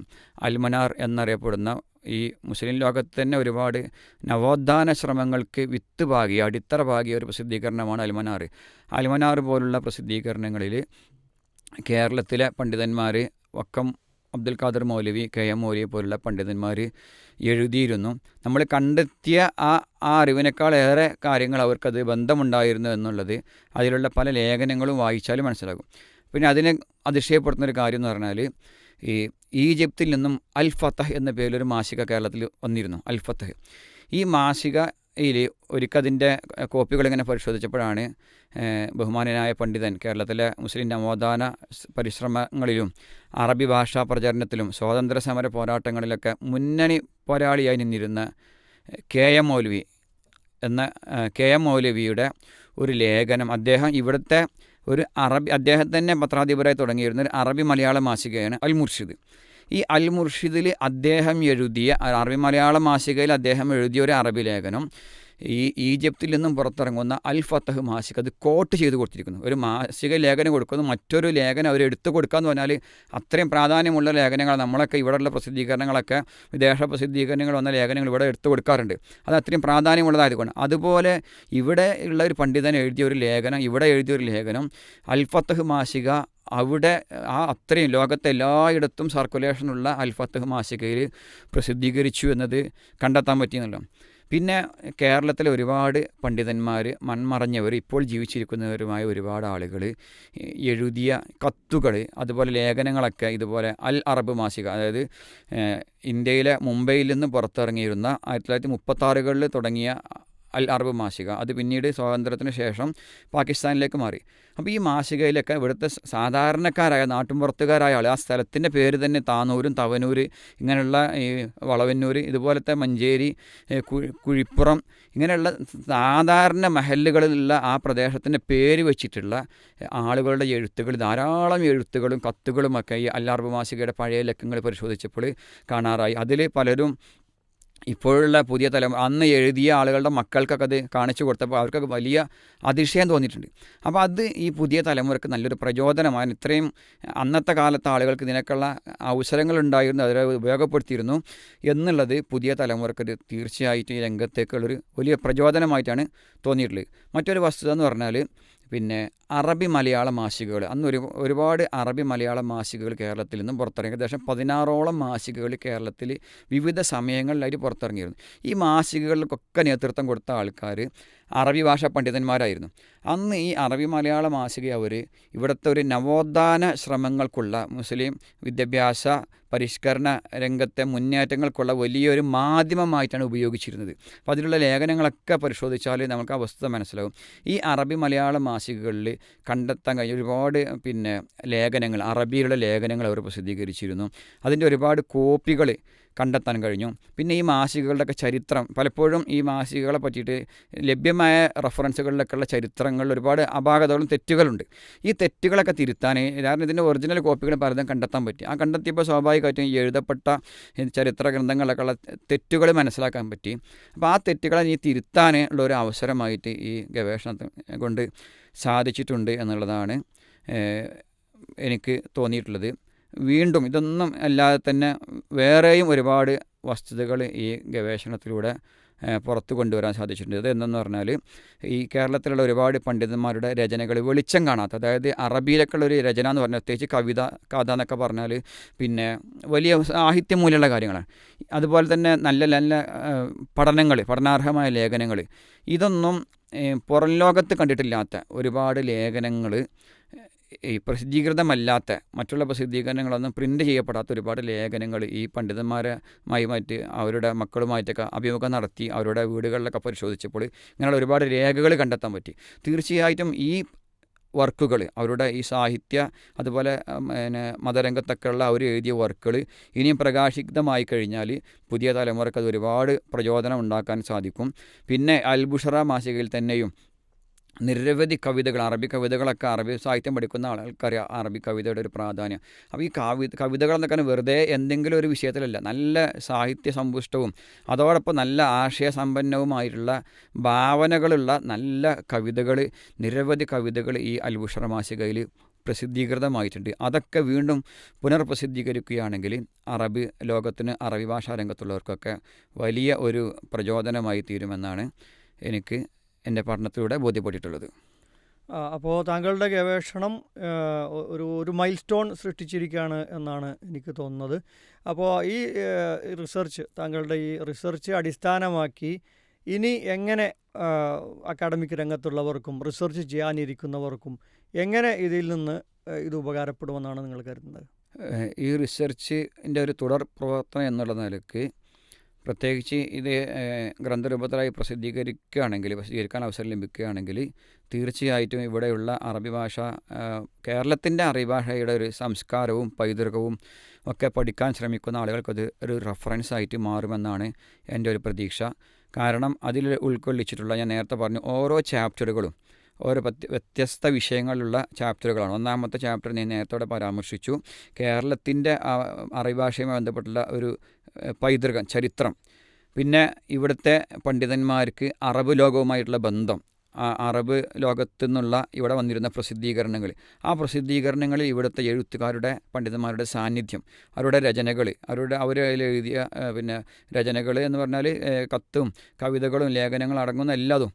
അൽമനാർ എന്നറിയപ്പെടുന്ന ഈ മുസ്ലിം ലോകത്ത് തന്നെ ഒരുപാട് നവോത്ഥാന ശ്രമങ്ങൾക്ക് വിത്ത് പാകിയ, അടിത്തറ പാകിയ ഒരു പ്രസിദ്ധീകരണമാണ് അൽമനാർ. അൽമനാർ പോലുള്ള പ്രസിദ്ധീകരണങ്ങളിൽ കേരളത്തിലെ പണ്ഡിതന്മാർ വക്കം അബ്ദുൽ ഖാദർ മൗലവി, കെ എം മൗലവി പോലുള്ള പണ്ഡിതന്മാർ എഴുതിയിരുന്നു. നമ്മൾ കണ്ടെത്തിയ ആ അറിവിനേക്കാളേറെ കാര്യങ്ങൾ അവർക്കത് ബന്ധമുണ്ടായിരുന്നു എന്നുള്ളത് അതിലുള്ള പല ലേഖനങ്ങളും വായിച്ചാലും മനസ്സിലാകും. പിന്നെ അതിനെ അതിശയപ്പെടുത്തുന്നൊരു കാര്യം എന്ന് പറഞ്ഞാൽ ഈ ഈജിപ്തിൽ നിന്നും അൽ ഫതഹ് എന്ന പേരിലൊരു മാസിക കേരളത്തിൽ വന്നിരുന്നു. അൽ ഫതഹ് ഈ മാസികയിൽ ഒരിക്കതിൻ്റെ കോപ്പികൾ ഇങ്ങനെ പരിശോധിച്ചപ്പോഴാണ് ബഹുമാനനായ പണ്ഡിതൻ കേരളത്തിലെ മുസ്ലിം നവോത്ഥാന പരിശ്രമങ്ങളിലും അറബി ഭാഷാ പ്രചരണത്തിലും സ്വാതന്ത്ര്യ സമര പോരാട്ടങ്ങളിലൊക്കെ മുന്നണി പോരാളിയായി നിന്നിരുന്ന കെ എം മൗലവിയുടെ ഒരു ലേഖനം, അദ്ദേഹം ഇവിടുത്തെ ഒരു അദ്ദേഹം തന്നെ പത്രാധിപരായി തുടങ്ങിയിരുന്ന ഒരു അറബി മലയാള മാസികയാണ് അൽ മുർഷിദ്. ഈ അൽ മുർഷിദിൽ അദ്ദേഹം എഴുതിയ അറബി മലയാള മാസികയിൽ അദ്ദേഹം എഴുതിയ ഒരു അറബി ലേഖനം ഈ ഈജിപ്തിൽ നിന്നും പുറത്തിറങ്ങുന്ന അൽ ഫതഹ് മാസിക അത് കോട്ട് ചെയ്ത് കൊടുത്തിരിക്കുന്നു. ഒരു മാസിക ലേഖനം കൊടുക്കുന്നു, മറ്റൊരു ലേഖനം അവർ എടുത്തു കൊടുക്കാമെന്ന് പറഞ്ഞാൽ അത്രയും പ്രാധാന്യമുള്ള ലേഖനങ്ങൾ നമ്മളൊക്കെ ഇവിടെയുള്ള പ്രസിദ്ധീകരണങ്ങളൊക്കെ വിദേശ പ്രസിദ്ധീകരണങ്ങൾ വന്ന ലേഖനങ്ങൾ ഇവിടെ എടുത്തു കൊടുക്കാറുണ്ട്. അത് അത്രയും പ്രാധാന്യമുള്ളതായതുകൊണ്ട്. അതുപോലെ ഇവിടെ ഉള്ള ഒരു പണ്ഡിതൻ എഴുതിയ ഒരു ലേഖനം, ഇവിടെ എഴുതിയൊരു ലേഖനം അൽ ഫതഹ് മാസിക അവിടെ അത്രയും ലോകത്തെ എല്ലായിടത്തും സർക്കുലേഷനുള്ള അൽ ഫതഹ് മാസികയിൽ പ്രസിദ്ധീകരിച്ചു എന്നത് കണ്ടെത്താൻ പറ്റിയെന്നല്ലോ. പിന്നെ കേരളത്തിലെ ഒരുപാട് പണ്ഡിതന്മാർ, മൺമറഞ്ഞവർ, ഇപ്പോൾ ജീവിച്ചിരിക്കുന്നവരുമായ ഒരുപാട് ആളുകൾ എഴുതിയ കത്തുകൾ, അതുപോലെ ലേഖനങ്ങളൊക്കെ ഇതുപോലെ അൽ അറബ് മാസിക, അതായത് ഇന്ത്യയിലെ മുംബൈയിൽ നിന്ന് പുറത്തിറങ്ങിയിരുന്ന 1936 തുടങ്ങിയ അൽ അറബ് മാസിക, അത് പിന്നീട് സ്വാതന്ത്ര്യത്തിന് ശേഷം പാകിസ്ഥാനിലേക്ക് മാറി. അപ്പോൾ ഈ മാസികയിലൊക്കെ ഇവിടുത്തെ സാധാരണക്കാരായ നാട്ടുമ്പുറത്തുകാരായ ആൾ, ആ സ്ഥലത്തിൻ്റെ പേര് തന്നെ താനൂരും തവനൂർ, ഇങ്ങനെയുള്ള ഈ വളവന്നൂർ, ഇതുപോലത്തെ മഞ്ചേരി, കുഴിപ്പുറം, ഇങ്ങനെയുള്ള സാധാരണ മഹല്ലുകളിലുള്ള ആ പ്രദേശത്തിൻ്റെ പേര് വെച്ചിട്ടുള്ള ആളുകളുടെ എഴുത്തുകൾ, ധാരാളം എഴുത്തുകളും കത്തുകളുമൊക്കെ ഈ അൽ അറബ് മാസികയുടെ പഴയ ലക്കങ്ങൾ പരിശോധിച്ചപ്പോൾ കാണാറായി. അതിൽ പലരും ഇപ്പോഴുള്ള പുതിയ തലമുറ, അന്ന് എഴുതിയ ആളുകളുടെ മക്കൾക്കൊക്കെ അത് കാണിച്ചു കൊടുത്തപ്പോൾ അവർക്കൊക്കെ വലിയ അതിശയം തോന്നിയിട്ടുണ്ട്. അപ്പോൾ അത് ഈ പുതിയ തലമുറയ്ക്ക് നല്ലൊരു പ്രചോദനമാണ്. ഇത്രയും അന്നത്തെ കാലത്തെ ആളുകൾക്ക് ഇതിനൊക്കെയുള്ള അവസരങ്ങളുണ്ടായിരുന്നു, അവരെ ഉപയോഗപ്പെടുത്തിയിരുന്നു എന്നുള്ളത് പുതിയ തലമുറയ്ക്ക് തീർച്ചയായിട്ടും ഈ രംഗത്തേക്കുള്ളൊരു വലിയ പ്രചോദനമായിട്ടാണ് തോന്നിയിട്ടുള്ളത്. മറ്റൊരു വസ്തുത എന്ന് പറഞ്ഞാൽ പിന്നെ അറബി മലയാള മാസികകൾ, അന്ന് ഒരുപാട് അറബി മലയാള മാസികകൾ കേരളത്തിൽ നിന്നും പുറത്തിറങ്ങി. ഏകദേശം 16ഓളം മാസികകൾ കേരളത്തിൽ വിവിധ സമയങ്ങളിലായിട്ട് പുറത്തിറങ്ങിയിരുന്നു. ഈ മാസികകൾക്കൊക്കെ നേതൃത്വം കൊടുത്ത ആൾക്കാർ അറബി ഭാഷാ പണ്ഡിതന്മാരായിരുന്നു. അന്ന് ഈ അറബി മലയാള മാസിക അവർ ഇവിടുത്തെ ഒരു നവോത്ഥാന ശ്രമങ്ങൾക്കുള്ള, മുസ്ലിം വിദ്യാഭ്യാസ പരിഷ്കരണ രംഗത്തെ മുന്നേറ്റങ്ങൾക്കുള്ള വലിയൊരു മാധ്യമമായിട്ടാണ് ഉപയോഗിച്ചിരുന്നത്. അപ്പോൾ അതിലുള്ള ലേഖനങ്ങളൊക്കെ പരിശോധിച്ചാൽ നമുക്ക് ആ വസ്തുത മനസ്സിലാകും. ഈ അറബി മലയാള മാസികകളിൽ കണ്ടെത്താൻ കഴിഞ്ഞ ഒരുപാട് ലേഖനങ്ങൾ, അറബിയിലുള്ള ലേഖനങ്ങൾ അവർ പ്രസിദ്ധീകരിച്ചിരുന്നു. അതിൻ്റെ ഒരുപാട് കോപ്പികൾ കണ്ടെത്താൻ കഴിഞ്ഞു. പിന്നെ ഈ മാസികകളുടെയൊക്കെ ചരിത്രം, പലപ്പോഴും ഈ മാസികകളെ പറ്റിയിട്ട് ലഭ്യമായ റെഫറൻസുകളിലൊക്കെയുള്ള ചരിത്രങ്ങളിൽ ഒരുപാട് അപാകതകളും തെറ്റുകളുണ്ട്. ഈ തെറ്റുകളൊക്കെ തിരുത്താൻ, കാരണം ഇതിൻ്റെ ഒറിജിനൽ കോപ്പികൾ പലതും കണ്ടെത്താൻ പറ്റി. ആ കണ്ടെത്തിയപ്പോൾ സ്വാഭാവികമായിട്ടും ഈ എഴുതപ്പെട്ട ചരിത്ര ഗ്രന്ഥങ്ങളിലൊക്കെയുള്ള തെറ്റുകൾ മനസ്സിലാക്കാൻ പറ്റി. അപ്പോൾ ആ തെറ്റുകളെ ഈ തിരുത്താൻ ഉള്ള ഒരു അവസരമായിട്ട് ഈ ഗവേഷണത്തെ കൊണ്ട് സാധിച്ചിട്ടുണ്ട് എന്നുള്ളതാണ് എനിക്ക് തോന്നിയിട്ടുള്ളത്. വീണ്ടും ഇതൊന്നും അല്ലാതെ തന്നെ വേറെയും ഒരുപാട് വസ്തുതകൾ ഈ ഗവേഷണത്തിലൂടെ പുറത്തു കൊണ്ടുവരാൻ സാധിച്ചിട്ടുണ്ട്. അതെന്തെന്ന് പറഞ്ഞാൽ ഈ കേരളത്തിലുള്ള ഒരുപാട് പണ്ഡിതന്മാരുടെ രചനകൾ വെളിച്ചം കാണാത്ത, അതായത് അറബിയിലൊക്കെയുള്ള ഒരു രചന എന്ന് പറഞ്ഞാൽ പ്രത്യേകിച്ച് കവിത, കഥ എന്നൊക്കെ പറഞ്ഞാൽ പിന്നെ വലിയ സാഹിത്യമൂല്യമുള്ള കാര്യങ്ങളാണ്. അതുപോലെ തന്നെ നല്ല നല്ല പഠനാർഹമായ ലേഖനങ്ങൾ, ഇതൊന്നും പുറം ലോകത്ത് കണ്ടിട്ടില്ലാത്ത ഒരുപാട് ലേഖനങ്ങൾ, ഈ പ്രസിദ്ധീകൃതമല്ലാത്ത മറ്റുള്ള പ്രസിദ്ധീകരണങ്ങളൊന്നും പ്രിൻ്റ് ചെയ്യപ്പെടാത്ത ഒരുപാട് ലേഖനങ്ങൾ ഈ പണ്ഡിതന്മാരുമായിട്ട് അവരുടെ മക്കളുമായിട്ടൊക്കെ അഭിമുഖം നടത്തി അവരുടെ വീടുകളിലൊക്കെ പരിശോധിച്ചപ്പോൾ ഇങ്ങനെയുള്ള ഒരുപാട് രേഖകൾ കണ്ടെത്താൻ പറ്റി. തീർച്ചയായിട്ടും ഈ വർക്കുകൾ, അവരുടെ ഈ സാഹിത്യ അതുപോലെ പിന്നെ മതരംഗത്തൊക്കെയുള്ള അവർ എഴുതിയ വർക്കുകൾ ഇനിയും പ്രകാശിതമായി കഴിഞ്ഞാൽ പുതിയ തലമുറക്ക് അത് ഒരുപാട് പ്രചോദനം ഉണ്ടാക്കാൻ സാധിക്കും. പിന്നെ അൽ-ബുഷറ മാസികയിൽ തന്നെയും നിരവധി കവിതകൾ, അറബി കവിതകളൊക്കെ, അറബി സാഹിത്യം പഠിക്കുന്ന ആൾക്കറിയാം അറബി കവിതയുടെ ഒരു പ്രാധാന്യം. അപ്പോൾ ഈ കവിതകളെന്നൊക്കെ വെറുതെ എന്തെങ്കിലും ഒരു വിഷയത്തിലല്ല, നല്ല സാഹിത്യ സമ്പുഷ്ടവും അതോടൊപ്പം നല്ല ആശയസമ്പന്നവുമായിട്ടുള്ള ഭാവനകളുള്ള നല്ല കവിതകൾ, നിരവധി കവിതകൾ ഈ അൽ-ബുഷറ മാസികയിൽ പ്രസിദ്ധീകൃതമായിട്ടുണ്ട്. അതൊക്കെ വീണ്ടും പുനർപ്രസിദ്ധീകരിക്കുകയാണെങ്കിൽ അറബി ലോകത്തിന്, അറബി ഭാഷാ രംഗത്തുള്ളവർക്കൊക്കെ വലിയ ഒരു പ്രചോദനമായി തീരുമെന്നാണ് എനിക്ക് എൻ്റെ പഠനത്തിലൂടെ ബോധ്യപ്പെട്ടിട്ടുള്ളത്. അപ്പോൾ താങ്കളുടെ ഗവേഷണം ഒരു മൈൽ സ്റ്റോൺ സൃഷ്ടിച്ചിരിക്കുകയാണ് എന്നാണ് എനിക്ക് തോന്നുന്നത്. അപ്പോൾ ഈ റിസർച്ച്, താങ്കളുടെ ഈ റിസർച്ച് അടിസ്ഥാനമാക്കി ഇനി എങ്ങനെ അക്കാഡമിക് രംഗത്തുള്ളവർക്കും റിസർച്ച് ചെയ്യാനിരിക്കുന്നവർക്കും എങ്ങനെ ഇതിൽ നിന്ന് ഇത് ഉപകാരപ്പെടുമെന്നാണ് നിങ്ങൾ കരുതുന്നത്? ഈ റിസർച്ചിൻ്റെ ഒരു തുടർ പ്രവർത്തനം എന്നുള്ള നിലയ്ക്ക് പ്രത്യേകിച്ച് ഇത് ഗ്രന്ഥരൂപത്തിലായി പ്രസിദ്ധീകരിക്കാൻ അവസരം ലഭിക്കുകയാണെങ്കിൽ തീർച്ചയായിട്ടും ഇവിടെയുള്ള അറബി ഭാഷ, കേരളത്തിൻ്റെ അറബി ഭാഷയുടെ ഒരു സംസ്കാരവും പൈതൃകവും ഒക്കെ പഠിക്കാൻ ശ്രമിക്കുന്ന ആളുകൾക്കത് ഒരു റെഫറൻസ് ആയിട്ട് മാറുമെന്നാണ് എൻ്റെ ഒരു പ്രതീക്ഷ. കാരണം അതിൽ ഉൾക്കൊള്ളിച്ചിട്ടുള്ള, ഞാൻ നേരത്തെ പറഞ്ഞു, ഓരോ ചാപ്റ്ററുകളും ഓരോ വ്യത്യസ്ത വിഷയങ്ങളിലുള്ള ചാപ്റ്ററുകളാണ്. ഒന്നാമത്തെ ചാപ്റ്റർ ഞാൻ നേരത്തോടെ പരാമർശിച്ചു, കേരളത്തിൻ്റെ അറബി ഭാഷയുമായി ബന്ധപ്പെട്ടുള്ള ഒരു പൈതൃകം, ചരിത്രം. പിന്നെ ഇവിടുത്തെ പണ്ഡിതന്മാർക്ക് അറബ് ലോകവുമായിട്ടുള്ള ബന്ധം, അറബ് ലോകത്തു നിന്നുള്ള ഇവിടെ വന്നിരുന്ന പ്രസിദ്ധീകരണങ്ങൾ, ആ പ്രസിദ്ധീകരണങ്ങളിൽ ഇവിടുത്തെ എഴുത്തുകാരുടെ, പണ്ഡിതന്മാരുടെ സാന്നിധ്യം, അവരുടെ രചനകൾ, അവരെഴുതിയ പിന്നെ രചനകൾ എന്ന് പറഞ്ഞാൽ കത്തും കവിതകളും ലേഖനങ്ങളും അടങ്ങുന്ന എല്ലാതും.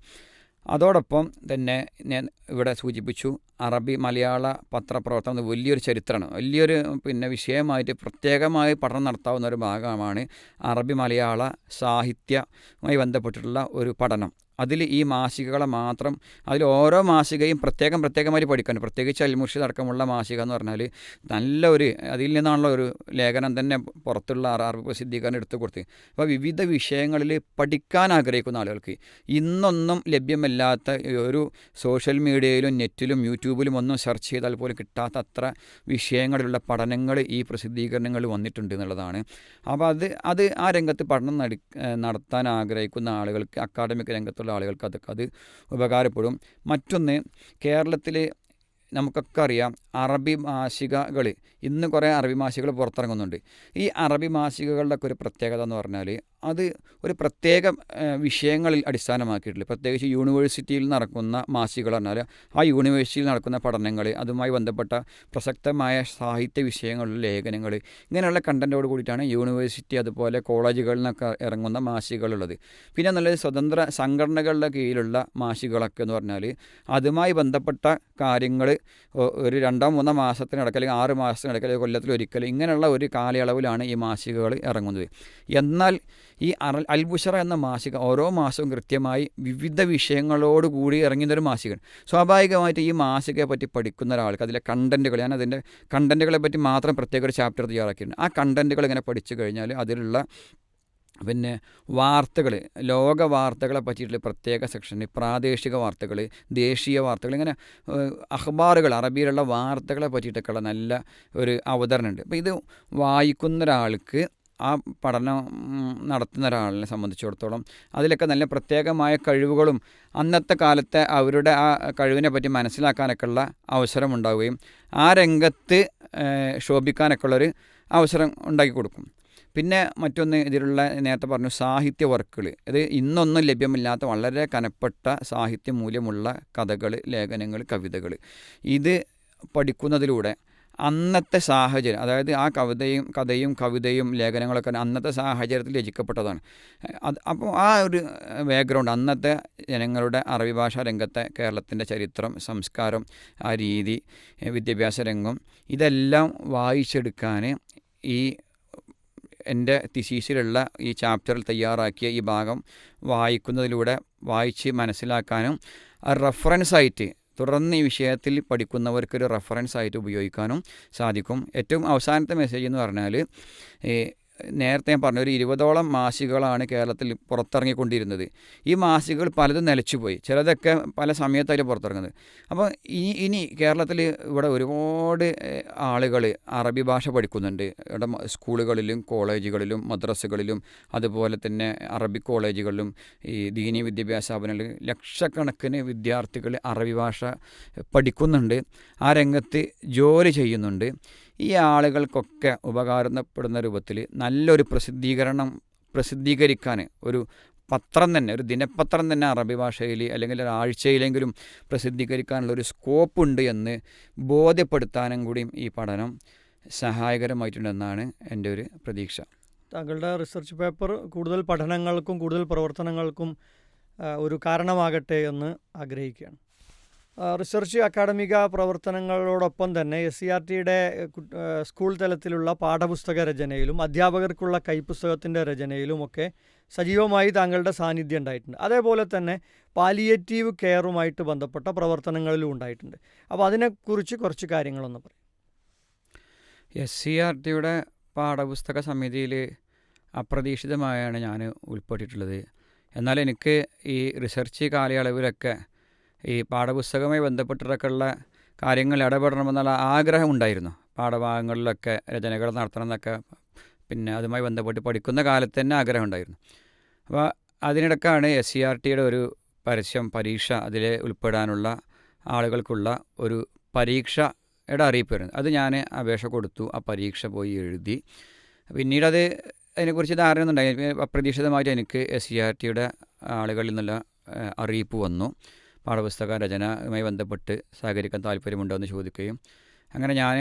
അതോടൊപ്പം തന്നെ ഞാൻ ഇവിടെ സൂചിപ്പിച്ചു, അറബി മലയാള പത്രപ്രവർത്തനം വലിയൊരു ചരിത്രമാണ്, വലിയൊരു പിന്നെ വിഷയമായിട്ട് പ്രത്യേകമായി പഠനം നടത്താവുന്ന ഒരു ഭാഗമാണ് അറബി മലയാള സാഹിത്യവുമായി ബന്ധപ്പെട്ടിട്ടുള്ള ഒരു പഠനം. അതിൽ ഈ മാസികകളെ മാത്രം, അതിൽ ഓരോ മാസികയും പ്രത്യേകമായിട്ട് പഠിക്കാൻ, പ്രത്യേകിച്ച് അൽ-മുർഷിദ് അടക്കമുള്ള മാസിക എന്ന് പറഞ്ഞാൽ നല്ലൊരു, അതിൽ നിന്നാണല്ലോ ഒരു ലേഖനം തന്നെ പുറത്തുള്ള അറബി പ്രസിദ്ധീകരണം എടുത്തു കൊടുത്ത്. അപ്പോൾ വിവിധ വിഷയങ്ങളിൽ പഠിക്കാൻ ആഗ്രഹിക്കുന്ന ആളുകൾക്ക് ഇന്നൊന്നും ലഭ്യമല്ലാത്ത, ഒരു സോഷ്യൽ മീഡിയയിലും നെറ്റിലും യൂട്യൂബിലും ഒന്നും സെർച്ച് ചെയ്താൽ പോലും കിട്ടാത്ത അത്ര വിഷയങ്ങളിലുള്ള പഠനങ്ങൾ ഈ പ്രസിദ്ധീകരണങ്ങൾ വന്നിട്ടുണ്ട് എന്നുള്ളതാണ്. അപ്പോൾ അത് ആ രംഗത്ത് പഠനം നടത്താൻ ആഗ്രഹിക്കുന്ന ആളുകൾക്ക്, അക്കാഡമിക് രംഗത്തുള്ള ആളുകൾക്ക് അത് ഉപകാരപ്പെടും. മറ്റൊന്ന്, കേരളത്തിൽ നമുക്കൊക്കെ അറിയാം അറബി മാസികകൾ, ഇന്ന് കുറേ അറബി മാസികകൾ പുറത്തിറങ്ങുന്നുണ്ട്. ഈ അറബി മാസികകളുടെയൊക്കെ ഒരു പ്രത്യേകത എന്ന് പറഞ്ഞാൽ അത് ഒരു പ്രത്യേക വിഷയങ്ങളിൽ അടിസ്ഥാനമാക്കിയിട്ടുള്ള, പ്രത്യേകിച്ച് യൂണിവേഴ്സിറ്റിയിൽ നടക്കുന്ന മാസികകൾ പറഞ്ഞാൽ ആ യൂണിവേഴ്സിറ്റിയിൽ നടക്കുന്ന പഠനങ്ങൾ, അതുമായി ബന്ധപ്പെട്ട പ്രസക്തമായ സാഹിത്യ വിഷയങ്ങളിലെ ലേഖനങ്ങൾ, ഇങ്ങനെയുള്ള കണ്ടൻറ്റോട് കൂടിയിട്ടാണ് യൂണിവേഴ്സിറ്റി അതുപോലെ കോളേജുകളിൽ നിന്നൊക്കെ ഇറങ്ങുന്ന മാസികകളുള്ളത്. പിന്നെ നല്ലൊരു സ്വതന്ത്ര സംഘടനകളുടെ കീഴിലുള്ള മാസികകളൊക്കെ എന്ന് പറഞ്ഞാൽ അതുമായി ബന്ധപ്പെട്ട കാര്യങ്ങൾ ഒരു 2-3 മാസത്തിനിടയ്ക്ക്, അല്ലെങ്കിൽ 6 മാസത്തിനിടയ്ക്ക്, അല്ലെങ്കിൽ കൊല്ലത്തിലൊരിക്കൽ, ഇങ്ങനെയുള്ള ഒരു കാലയളവിലാണ് ഈ മാസികകൾ ഇറങ്ങുന്നത്. എന്നാൽ ഈ അൽ-ബുഷറ എന്ന മാസിക ഓരോ മാസവും കൃത്യമായി വിവിധ വിഷയങ്ങളോടുകൂടി ഇറങ്ങുന്നൊരു മാസികയാണ്. സ്വാഭാവികമായിട്ട് ഈ മാസികയെ പറ്റി പഠിക്കുന്ന ഒരാൾക്ക് അതിലെ കണ്ടൻറ്റുകൾ, ഞാൻ അതിൻ്റെ കണ്ടൻറ്റുകളെ പറ്റി മാത്രം പ്രത്യേക ഒരു ചാപ്റ്റർ തയ്യാറാക്കിയിട്ടുണ്ട്. ആ കണ്ടൻറ്റുകൾ ഇങ്ങനെ പഠിച്ചു കഴിഞ്ഞാൽ അതിലുള്ള പിന്നെ വാർത്തകൾ, ലോക വാർത്തകളെ പറ്റിയിട്ടുള്ള പ്രത്യേക സെക്ഷന്, പ്രാദേശിക വാർത്തകൾ, ദേശീയ വാർത്തകൾ, ഇങ്ങനെ അഖ്ബാറുകൾ, അറബിയിലുള്ള വാർത്തകളെ പറ്റിയിട്ടൊക്കെയുള്ള നല്ല ഒരു അവതരണമുണ്ട്. അപ്പോൾ ഇത് വായിക്കുന്ന ഒരാൾക്ക്, ആ പഠനം നടത്തുന്ന ഒരാളിനെ സംബന്ധിച്ചിടത്തോളം അതിലൊക്കെ നല്ല പ്രത്യേകമായ കഴിവുകളും അന്നത്തെ കാലത്തെ അവരുടെ ആ കഴിവിനെ പറ്റി മനസ്സിലാക്കാനൊക്കെ ഉള്ള അവസരം ഉണ്ടാവുകയും ആ രംഗത്ത് ശോഭിക്കാനൊക്കെ ഉള്ളൊരു അവസരം ഉണ്ടാക്കി കൊടുക്കും. പിന്നെ മറ്റൊന്ന്, ഇതിലുള്ള നേരത്തെ പറഞ്ഞു സാഹിത്യ വർക്കുകൾ, ഇത് ഇന്നൊന്നും ലഭ്യമില്ലാത്ത വളരെ കനപ്പെട്ട സാഹിത്യ മൂല്യമുള്ള കഥകൾ, ലേഖനങ്ങൾ, കവിതകൾ, ഇത് പഠിക്കുന്നതിലൂടെ അന്നത്തെ സാഹചര്യം, അതായത് ആ കഥയും ലേഖനങ്ങളൊക്കെ അന്നത്തെ സാഹചര്യത്തിൽ രചിക്കപ്പെട്ടതാണ്. അപ്പോൾ ആ ഒരു ബാക്ക്ഗ്രൗണ്ട്, അന്നത്തെ ജനങ്ങളുടെ അറബി ഭാഷാ രംഗത്തെ കേരളത്തിൻ്റെ ചരിത്രം, സംസ്കാരം, ആ രീതി, വിദ്യാഭ്യാസ രംഗം, ഇതെല്ലാം വായിച്ചെടുക്കാൻ ഈ എൻ്റെ തിസീസിലുള്ള ഈ ചാപ്റ്ററിൽ തയ്യാറാക്കിയ ഈ ഭാഗം വായിക്കുന്നതിലൂടെ വായിച്ച് മനസ്സിലാക്കാനും റെഫറൻസായിട്ട് തുടർന്ന് ഈ വിഷയത്തിൽ പഠിക്കുന്നവർക്കൊരു റെഫറൻസായിട്ട് ഉപയോഗിക്കാനും സാധിക്കും. ഏറ്റവും അവസാനത്തെ മെസ്സേജ് എന്ന് പറഞ്ഞാൽ, നേരത്തെ ഞാൻ പറഞ്ഞ ഒരു 20ഓളം മാസികകളാണ് കേരളത്തിൽ പുറത്തിറങ്ങിക്കൊണ്ടിരുന്നത്. ഈ മാസികകൾ പലതും നിലച്ചുപോയി, ചിലതൊക്കെ പല സമയത്തായിട്ട് പുറത്തിറങ്ങുന്നത്. അപ്പോൾ ഇനി കേരളത്തിൽ ഇവിടെ ഒരുപാട് ആളുകൾ അറബി ഭാഷ പഠിക്കുന്നുണ്ട്. ഇവിടെ സ്കൂളുകളിലും കോളേജുകളിലും മദ്രസകളിലും അതുപോലെ തന്നെ അറബിക് കോളേജുകളിലും ഈ ദീനി വിദ്യാഭ്യാസ സ്ഥാപനങ്ങളിൽ ലക്ഷക്കണക്കിന് വിദ്യാർത്ഥികൾ അറബി ഭാഷ പഠിക്കുന്നുണ്ട്, ആ രംഗത്ത് ജോലി ചെയ്യുന്നുണ്ട്. ഈ ആളുകൾക്കൊക്കെ ഉപകാരപ്പെടുന്ന രൂപത്തിൽ നല്ലൊരു പ്രസിദ്ധീകരിക്കാൻ ഒരു പത്രം തന്നെ, ഒരു ദിനപത്രം തന്നെ അറബി ഭാഷയിൽ അല്ലെങ്കിൽ ഒരാഴ്ചയിലെങ്കിലും പ്രസിദ്ധീകരിക്കാനുള്ള ഒരു സ്കോപ്പുണ്ട് എന്ന് ബോധ്യപ്പെടുത്താനും കൂടിയും ഈ പഠനം സഹായകരമായിട്ടുണ്ടെന്നാണ് എൻ്റെ ഒരു പ്രതീക്ഷ. താങ്കളുടെ റിസർച്ച് പേപ്പർ കൂടുതൽ പഠനങ്ങൾക്കും കൂടുതൽ പ്രവർത്തനങ്ങൾക്കും ഒരു കാരണമാകട്ടെ എന്ന് ആഗ്രഹിക്കുകയാണ്. റിസർച്ച് അക്കാഡമിക പ്രവർത്തനങ്ങളോടൊപ്പം തന്നെ SCERTയുടെ സ്കൂൾ തലത്തിലുള്ള പാഠപുസ്തക രചനയിലും അധ്യാപകർക്കുള്ള കൈപ്പുസ്തകത്തിൻ്റെ രചനയിലുമൊക്കെ സജീവമായി താങ്കളുടെ സാന്നിധ്യം ഉണ്ടായിട്ടുണ്ട്. അതേപോലെ തന്നെ പാലിയേറ്റീവ് കെയറുമായിട്ട് ബന്ധപ്പെട്ട പ്രവർത്തനങ്ങളിലും ഉണ്ടായിട്ടുണ്ട്. അപ്പോൾ അതിനെക്കുറിച്ച് കുറച്ച് കാര്യങ്ങളൊന്ന് പറയും. SCERTയുടെ പാഠപുസ്തക സമിതിയിൽ അപ്രതീക്ഷിതമായാണ് ഞാൻ ഉൾപ്പെട്ടിട്ടുള്ളത്. എന്നാൽ എനിക്ക് ഈ റിസർച്ച് കാലയളവിലൊക്കെ ഈ പാഠപുസ്തകവുമായി ബന്ധപ്പെട്ടിട്ടൊക്കെയുള്ള കാര്യങ്ങൾ ഇടപെടണമെന്നുള്ള ആഗ്രഹമുണ്ടായിരുന്നു. പാഠഭാഗങ്ങളിലൊക്കെ രചനകൾ നടത്തണം എന്നൊക്കെ, പിന്നെ അതുമായി ബന്ധപ്പെട്ട് പഠിക്കുന്ന കാലത്ത് തന്നെ ആഗ്രഹമുണ്ടായിരുന്നു. അപ്പോൾ അതിനിടക്കാണ് SCERTയുടെ ഒരു പരീക്ഷ, അതിൽ ഉൾപ്പെടാനുള്ള ആളുകൾക്കുള്ള ഒരു പരീക്ഷയുടെ അറിയിപ്പ് വരുന്നത്. അത് ഞാൻ അപേക്ഷ കൊടുത്തു, ആ പരീക്ഷ പോയി എഴുതി. പിന്നീടത് അതിനെക്കുറിച്ച് ധാരണയൊന്നും ഉണ്ടായി. അപ്രതീക്ഷിതമായിട്ട് എനിക്ക് SCERTയുടെ ആളുകളിൽ നിന്നുള്ള അറിയിപ്പ് വന്നു, പാഠപുസ്തക രചനയുമായി ബന്ധപ്പെട്ട് സഹകരിക്കാൻ താല്പര്യമുണ്ടോ എന്ന് ചോദിക്കുകയും, അങ്ങനെ ഞാൻ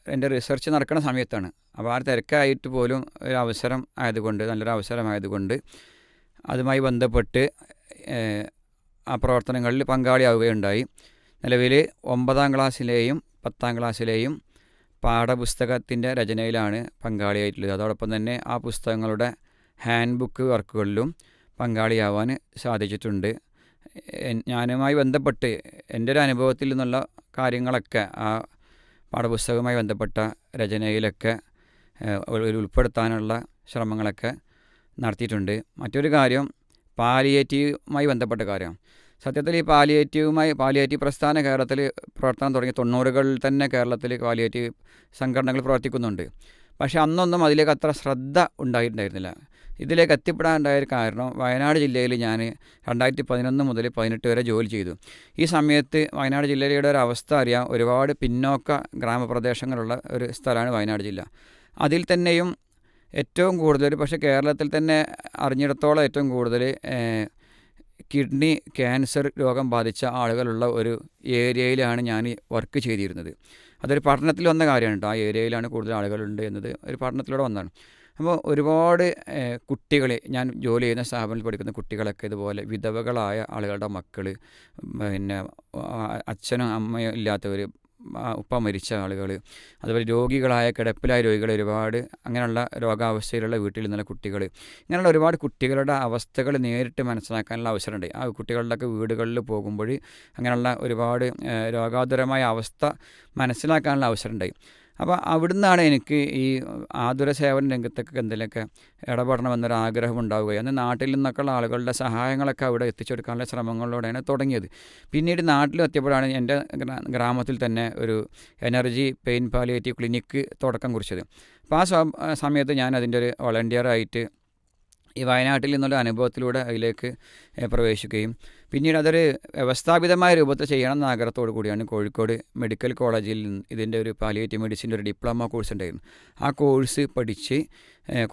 എൻ്റെ റിസർച്ച് നടക്കുന്ന സമയത്താണ്. അപ്പോൾ ആ തിരക്കായിട്ട് പോലും ഒരു അവസരം ആയതുകൊണ്ട്, നല്ലൊരു അവസരമായതുകൊണ്ട് അതുമായി ബന്ധപ്പെട്ട് ആ പ്രവർത്തനങ്ങളിൽ പങ്കാളിയാവുകയുണ്ടായി. നിലവിൽ 9ാം ക്ലാസ്സിലെയും 10ാം ക്ലാസ്സിലെയും പാഠപുസ്തകത്തിൻ്റെ രചനയിലാണ് പങ്കാളിയായിട്ടുള്ളത്. അതോടൊപ്പം തന്നെ ആ പുസ്തകങ്ങളുടെ ഹാൻഡ് ബുക്ക് വർക്കുകളിലും പങ്കാളിയാവാൻ സാധിച്ചിട്ടുണ്ട്. ഞാനുമായി ബന്ധപ്പെട്ട് എൻ്റെ ഒരു അനുഭവത്തിൽ നിന്നുള്ള കാര്യങ്ങളൊക്കെ ആ പാഠപുസ്തകവുമായി ബന്ധപ്പെട്ട രചനയിലൊക്കെ ഉൾപ്പെടുത്താനുള്ള ശ്രമങ്ങളൊക്കെ നടത്തിയിട്ടുണ്ട്. മറ്റൊരു കാര്യം പാലിയേറ്റീവുമായി ബന്ധപ്പെട്ട കാര്യം. സത്യത്തിൽ ഈ പാലിയേറ്റീവ് പ്രസ്ഥാനം കേരളത്തിൽ പ്രവർത്തനം തുടങ്ങി 90കളിൽ തന്നെ കേരളത്തിൽ പാലിയേറ്റീവ് സംഘടനകൾ പ്രവർത്തിക്കുന്നുണ്ട്. പക്ഷേ അന്നൊന്നും അതിലേക്ക് അത്ര ശ്രദ്ധ ഉണ്ടായിട്ടുണ്ടായിരുന്നില്ല. ഇതിലേക്ക് എത്തിപ്പെടാനുണ്ടായ കാരണം, വയനാട് ജില്ലയിൽ ഞാൻ 2011 മുതൽ 2018 വരെ ജോലി ചെയ്തു. ഈ സമയത്ത് വയനാട് ജില്ലയുടെ ഒരു അവസ്ഥ അറിയാം. ഒരുപാട് പിന്നോക്ക ഗ്രാമപ്രദേശങ്ങളുള്ള ഒരു സ്ഥലമാണ് വയനാട് ജില്ല. അതിൽ തന്നെയും ഏറ്റവും കൂടുതൽ, പക്ഷേ കേരളത്തിൽ തന്നെ അറിഞ്ഞിടത്തോളം ഏറ്റവും കൂടുതൽ കിഡ്നി ക്യാൻസർ രോഗം ബാധിച്ച ആളുകളുള്ള ഒരു ഏരിയയിലാണ് ഞാൻ വർക്ക് ചെയ്തിരുന്നത്. അതൊരു പഠനത്തിൽ വന്ന കാര്യമാണ് കേട്ടോ. ആ ഏരിയയിലാണ് കൂടുതൽ ആളുകളുണ്ട് എന്നത് ഒരു പഠനത്തിലൂടെ വന്നതാണ്. അപ്പോൾ ഒരുപാട് കുട്ടികൾ, ഞാൻ ജോലി ചെയ്യുന്ന സ്ഥാപനത്തിൽ പഠിക്കുന്ന കുട്ടികളൊക്കെ ഇതുപോലെ വിധവകളായ ആളുകളുടെ മക്കൾ, പിന്നെ അച്ഛനും അമ്മയും ഇല്ലാത്തവർ, ഉപ്പ മരിച്ച ആളുകൾ, അതുപോലെ രോഗികളായ കിടപ്പിലായ രോഗികൾ, ഒരുപാട് അങ്ങനെയുള്ള രോഗാവസ്ഥയിലുള്ള വീട്ടിൽ നിന്നുള്ള കുട്ടികൾ, ഇങ്ങനെയുള്ള ഒരുപാട് കുട്ടികളുടെ അവസ്ഥകൾ നേരിട്ട് മനസ്സിലാക്കാനുള്ള അവസരമുണ്ട്. ആ കുട്ടികളുടെയൊക്കെ വീടുകളിൽ പോകുമ്പോൾ അങ്ങനെയുള്ള ഒരുപാട് രോഗാതുരമായ അവസ്ഥ മനസ്സിലാക്കാനുള്ള അവസരമുണ്ടായി. അപ്പോൾ അവിടുന്നാണ് എനിക്ക് ഈ ആതുര സേവന രംഗത്തൊക്കെ എന്തെങ്കിലുമൊക്കെ ഇടപെടണമെന്നൊരാഗ്രഹം ഉണ്ടാവുകയും അന്ന് നാട്ടിൽ നിന്നൊക്കെയുള്ള ആളുകളുടെ സഹായങ്ങളൊക്കെ അവിടെ എത്തിച്ചെടുക്കാനുള്ള ശ്രമങ്ങളിലൂടെയാണ് തുടങ്ങിയത്. പിന്നീട് നാട്ടിലെത്തിയപ്പോഴാണ് എൻ്റെ ഗ്രാമത്തിൽ തന്നെ ഒരു എനർജി പെയിൻ പാലിയേറ്റീവ് ക്ലിനിക്ക് തുടക്കം കുറിച്ചത്. അപ്പോൾ ആ സമയത്ത് ഞാൻ അതിൻ്റെ ഒരു വോളണ്ടിയറായിട്ട് ഈ വയനാട്ടിൽ നിന്നുള്ള അനുഭവത്തിലൂടെ അതിലേക്ക് പ്രവേശിക്കുകയും പിന്നീട് അതൊരു വ്യവസ്ഥാപിതമായ രൂപത്തിൽ ചെയ്യണം എന്ന ആഗ്രഹത്തോടു കൂടിയാണ് കോഴിക്കോട് മെഡിക്കൽ കോളേജിൽ ഇതിൻ്റെ ഒരു പാലിയേറ്റീവ് മെഡിസിൻ്റെ ഒരു ഡിപ്ലോമ കോഴ്സ് ഉണ്ടായിരുന്നു. ആ കോഴ്സ് പഠിച്ച്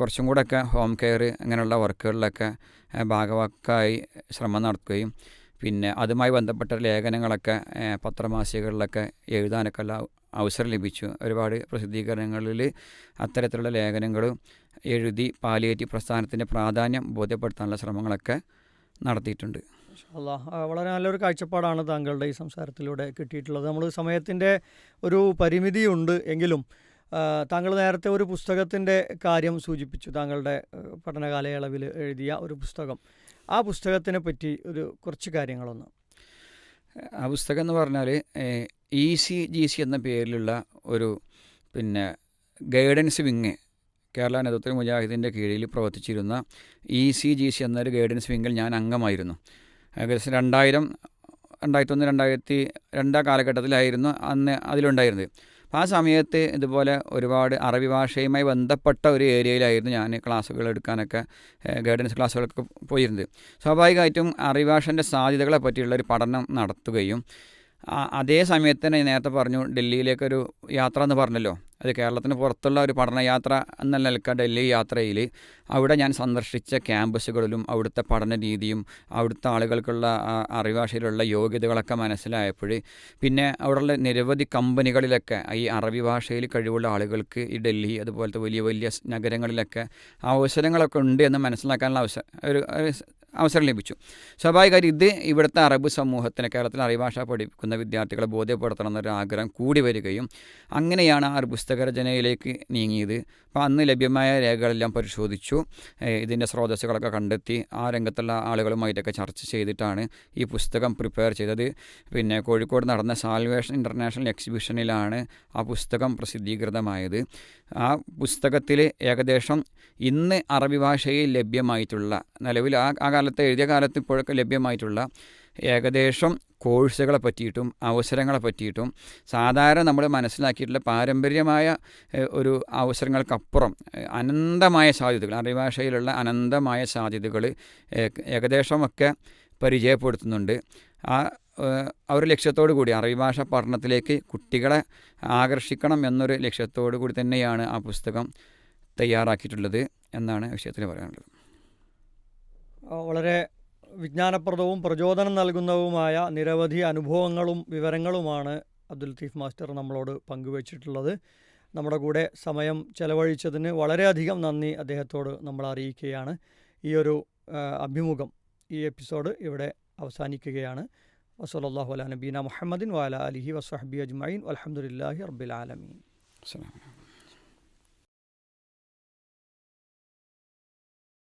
കുറച്ചും കൂടെയൊക്കെ ഹോം കെയർ അങ്ങനെയുള്ള വർക്കുകളിലൊക്കെ ഭാഗവാക്കായി ശ്രമം നടത്തുകയും പിന്നെ അതുമായി ബന്ധപ്പെട്ട ലേഖനങ്ങളൊക്കെ പത്രമാസികകളിലൊക്കെ എഴുതാനൊക്കെ ഉള്ള അവസരം ലഭിച്ചു. ഒരുപാട് പ്രസിദ്ധീകരണങ്ങളിൽ അത്തരത്തിലുള്ള ലേഖനങ്ങളും എഴുതി പാലിയേറ്റീവ് പ്രസ്ഥാനത്തിൻ്റെ പ്രാധാന്യം ബോധ്യപ്പെടുത്താനുള്ള ശ്രമങ്ങളൊക്കെ നടത്തിയിട്ടുണ്ട്. വളരെ നല്ലൊരു കാഴ്ചപ്പാടാണ് താങ്കളുടെ ഈ സംസാരത്തിലൂടെ കിട്ടിയിട്ടുള്ളത്. നമ്മൾ സമയത്തിൻ്റെ ഒരു പരിമിതിയുണ്ട് എങ്കിലും താങ്കൾ നേരത്തെ ഒരു പുസ്തകത്തിൻ്റെ കാര്യം സൂചിപ്പിച്ചു. താങ്കളുടെ പഠന കാലയളവിൽ എഴുതിയ ഒരു പുസ്തകം, ആ പുസ്തകത്തിനെ പറ്റി കുറച്ച് കാര്യങ്ങളൊന്ന്. ആ പുസ്തകം എന്ന് പറഞ്ഞാൽ ECGC എന്ന പേരിലുള്ള ഒരു പിന്നെ ഗൈഡൻസ് വിങ്, കേരള നേതൃത്വ മുജാഹിദിൻ്റെ കീഴിൽ പ്രവർത്തിച്ചിരുന്ന ECGC എന്നൊരു ഗൈഡൻസ് വിങ്ങിൽ ഞാൻ അംഗമായിരുന്നു. ഏകദേശം 2001-2002 കാലഘട്ടത്തിലായിരുന്നു അന്ന് അതിലുണ്ടായിരുന്നത്. അപ്പോൾ ആ സമയത്ത് ഇതുപോലെ ഒരുപാട് അറബി ഭാഷയുമായി ബന്ധപ്പെട്ട ഒരു ഏരിയയിലായിരുന്നു ഞാൻ ക്ലാസ്സുകൾ എടുക്കാനൊക്കെ, ഗൈഡൻസ് ക്ലാസ്സുകളൊക്കെ പോയിരുന്നത്. സ്വാഭാവികമായിട്ടും അറബി ഭാഷൻ്റെ സാധ്യതകളെ പറ്റിയുള്ളൊരു പഠനം നടത്തുകയും അതേ സമയത്ത് തന്നെ നേരത്തെ പറഞ്ഞു ഡൽഹിയിലേക്കൊരു യാത്ര എന്ന് പറഞ്ഞല്ലോ, അത് കേരളത്തിന് പുറത്തുള്ള ഒരു പഠനയാത്ര എന്ന നിലയ്ക്ക് ഡൽഹി യാത്രയിൽ അവിടെ ഞാൻ സന്ദർശിച്ച ക്യാമ്പസുകളിലും അവിടുത്തെ പഠന രീതിയും അവിടുത്തെ ആളുകൾക്കുള്ള അറബി ഭാഷയിലുള്ള യോഗ്യതകളൊക്കെ മനസ്സിലായപ്പോൾ പിന്നെ അവിടെയുള്ള നിരവധി കമ്പനികളിലൊക്കെ ഈ അറബി ഭാഷയിൽ കഴിവുള്ള ആളുകൾക്ക് ഈ ഡൽഹി അതുപോലത്തെ വലിയ വലിയ നഗരങ്ങളിലൊക്കെ അവസരങ്ങളൊക്കെ ഉണ്ട് എന്ന് മനസ്സിലാക്കാനുള്ള അവസരം ലഭിച്ചു. സ്വാഭാവികമായിട്ട് ഇത് ഇവിടുത്തെ അറബ് സമൂഹത്തിന്, കേരളത്തിൽ അറബി ഭാഷ പഠിക്കുന്ന വിദ്യാർത്ഥികളെ ബോധ്യപ്പെടുത്തണം എന്നൊരു ആഗ്രഹം കൂടി വരികയും അങ്ങനെയാണ് ആ ഒരു പുസ്തകരചനയിലേക്ക് നീങ്ങിയത്. അപ്പോൾ അന്ന് ലഭ്യമായ രേഖകളെല്ലാം പരിശോധിച്ചു, ഇതിൻ്റെ സ്രോതസ്സുകളൊക്കെ കണ്ടെത്തി ആ രംഗത്തുള്ള ആളുകളുമായിട്ടൊക്കെ ചർച്ച ചെയ്തിട്ടാണ് ഈ പുസ്തകം പ്രിപ്പയർ ചെയ്തത്. പിന്നെ കോഴിക്കോട് നടന്ന സാൽവേഷൻ ഇൻ്റർനാഷണൽ എക്സിബിഷനിലാണ് ആ പുസ്തകം പ്രസിദ്ധീകൃതമായത്. ആ പുസ്തകത്തിൽ ഏകദേശം ഇന്ന് അറബി ഭാഷയിൽ ലഭ്യമായിട്ടുള്ള, നിലവിൽ ആ കാലത്ത് എഴുതിയ കാലത്ത് ഇപ്പോഴൊക്കെ ലഭ്യമായിട്ടുള്ള ഏകദേശം കോഴ്സുകളെ പറ്റിയിട്ടും അവസരങ്ങളെ പറ്റിയിട്ടും സാധാരണ നമ്മൾ മനസ്സിലാക്കിയിട്ടുള്ള പാരമ്പര്യമായ ഒരു അവസരങ്ങൾക്കപ്പുറം അനന്തമായ സാധ്യതകൾ, അറബി ഭാഷയിലുള്ള അനന്തമായ സാധ്യതകൾ ഏകദേശമൊക്കെ പരിചയപ്പെടുത്തുന്നുണ്ട്. ആ ഒരു ലക്ഷ്യത്തോടു കൂടി അറബി ഭാഷ പഠനത്തിലേക്ക് കുട്ടികളെ ആകർഷിക്കണം എന്നൊരു ലക്ഷ്യത്തോടു കൂടി തന്നെയാണ് ആ പുസ്തകം തയ്യാറാക്കിയിട്ടുള്ളത് എന്നാണ് വിഷയത്തിൽ പറയാനുള്ളത്. വളരെ വിജ്ഞാനപ്രദവും പ്രചോദനം നൽകുന്നതുമായ നിരവധി അനുഭവങ്ങളും വിവരങ്ങളുമാണ് അബ്ദുൽ ലത്തീഫ് മാസ്റ്റർ നമ്മളോട് പങ്കുവച്ചിട്ടുള്ളത്. നമ്മുടെ കൂടെ സമയം ചെലവഴിച്ചതിന് വളരെയധികം നന്ദി അദ്ദേഹത്തോട് നമ്മൾ അറിയിക്കുകയാണ്. ഈ ഒരു അഭിമുഖം, ഈ എപ്പിസോഡ് ഇവിടെ അവസാനിക്കുകയാണ്. വസല്ലല്ലാഹു അലാ നബീന മുഹമ്മദിൻ വഅലാ ആലിഹി വസ്വഹ്ബിഹി അജ്മഈൻ വൽഹംദുലില്ലാഹി റബ്ബിൽ ആലമീൻ.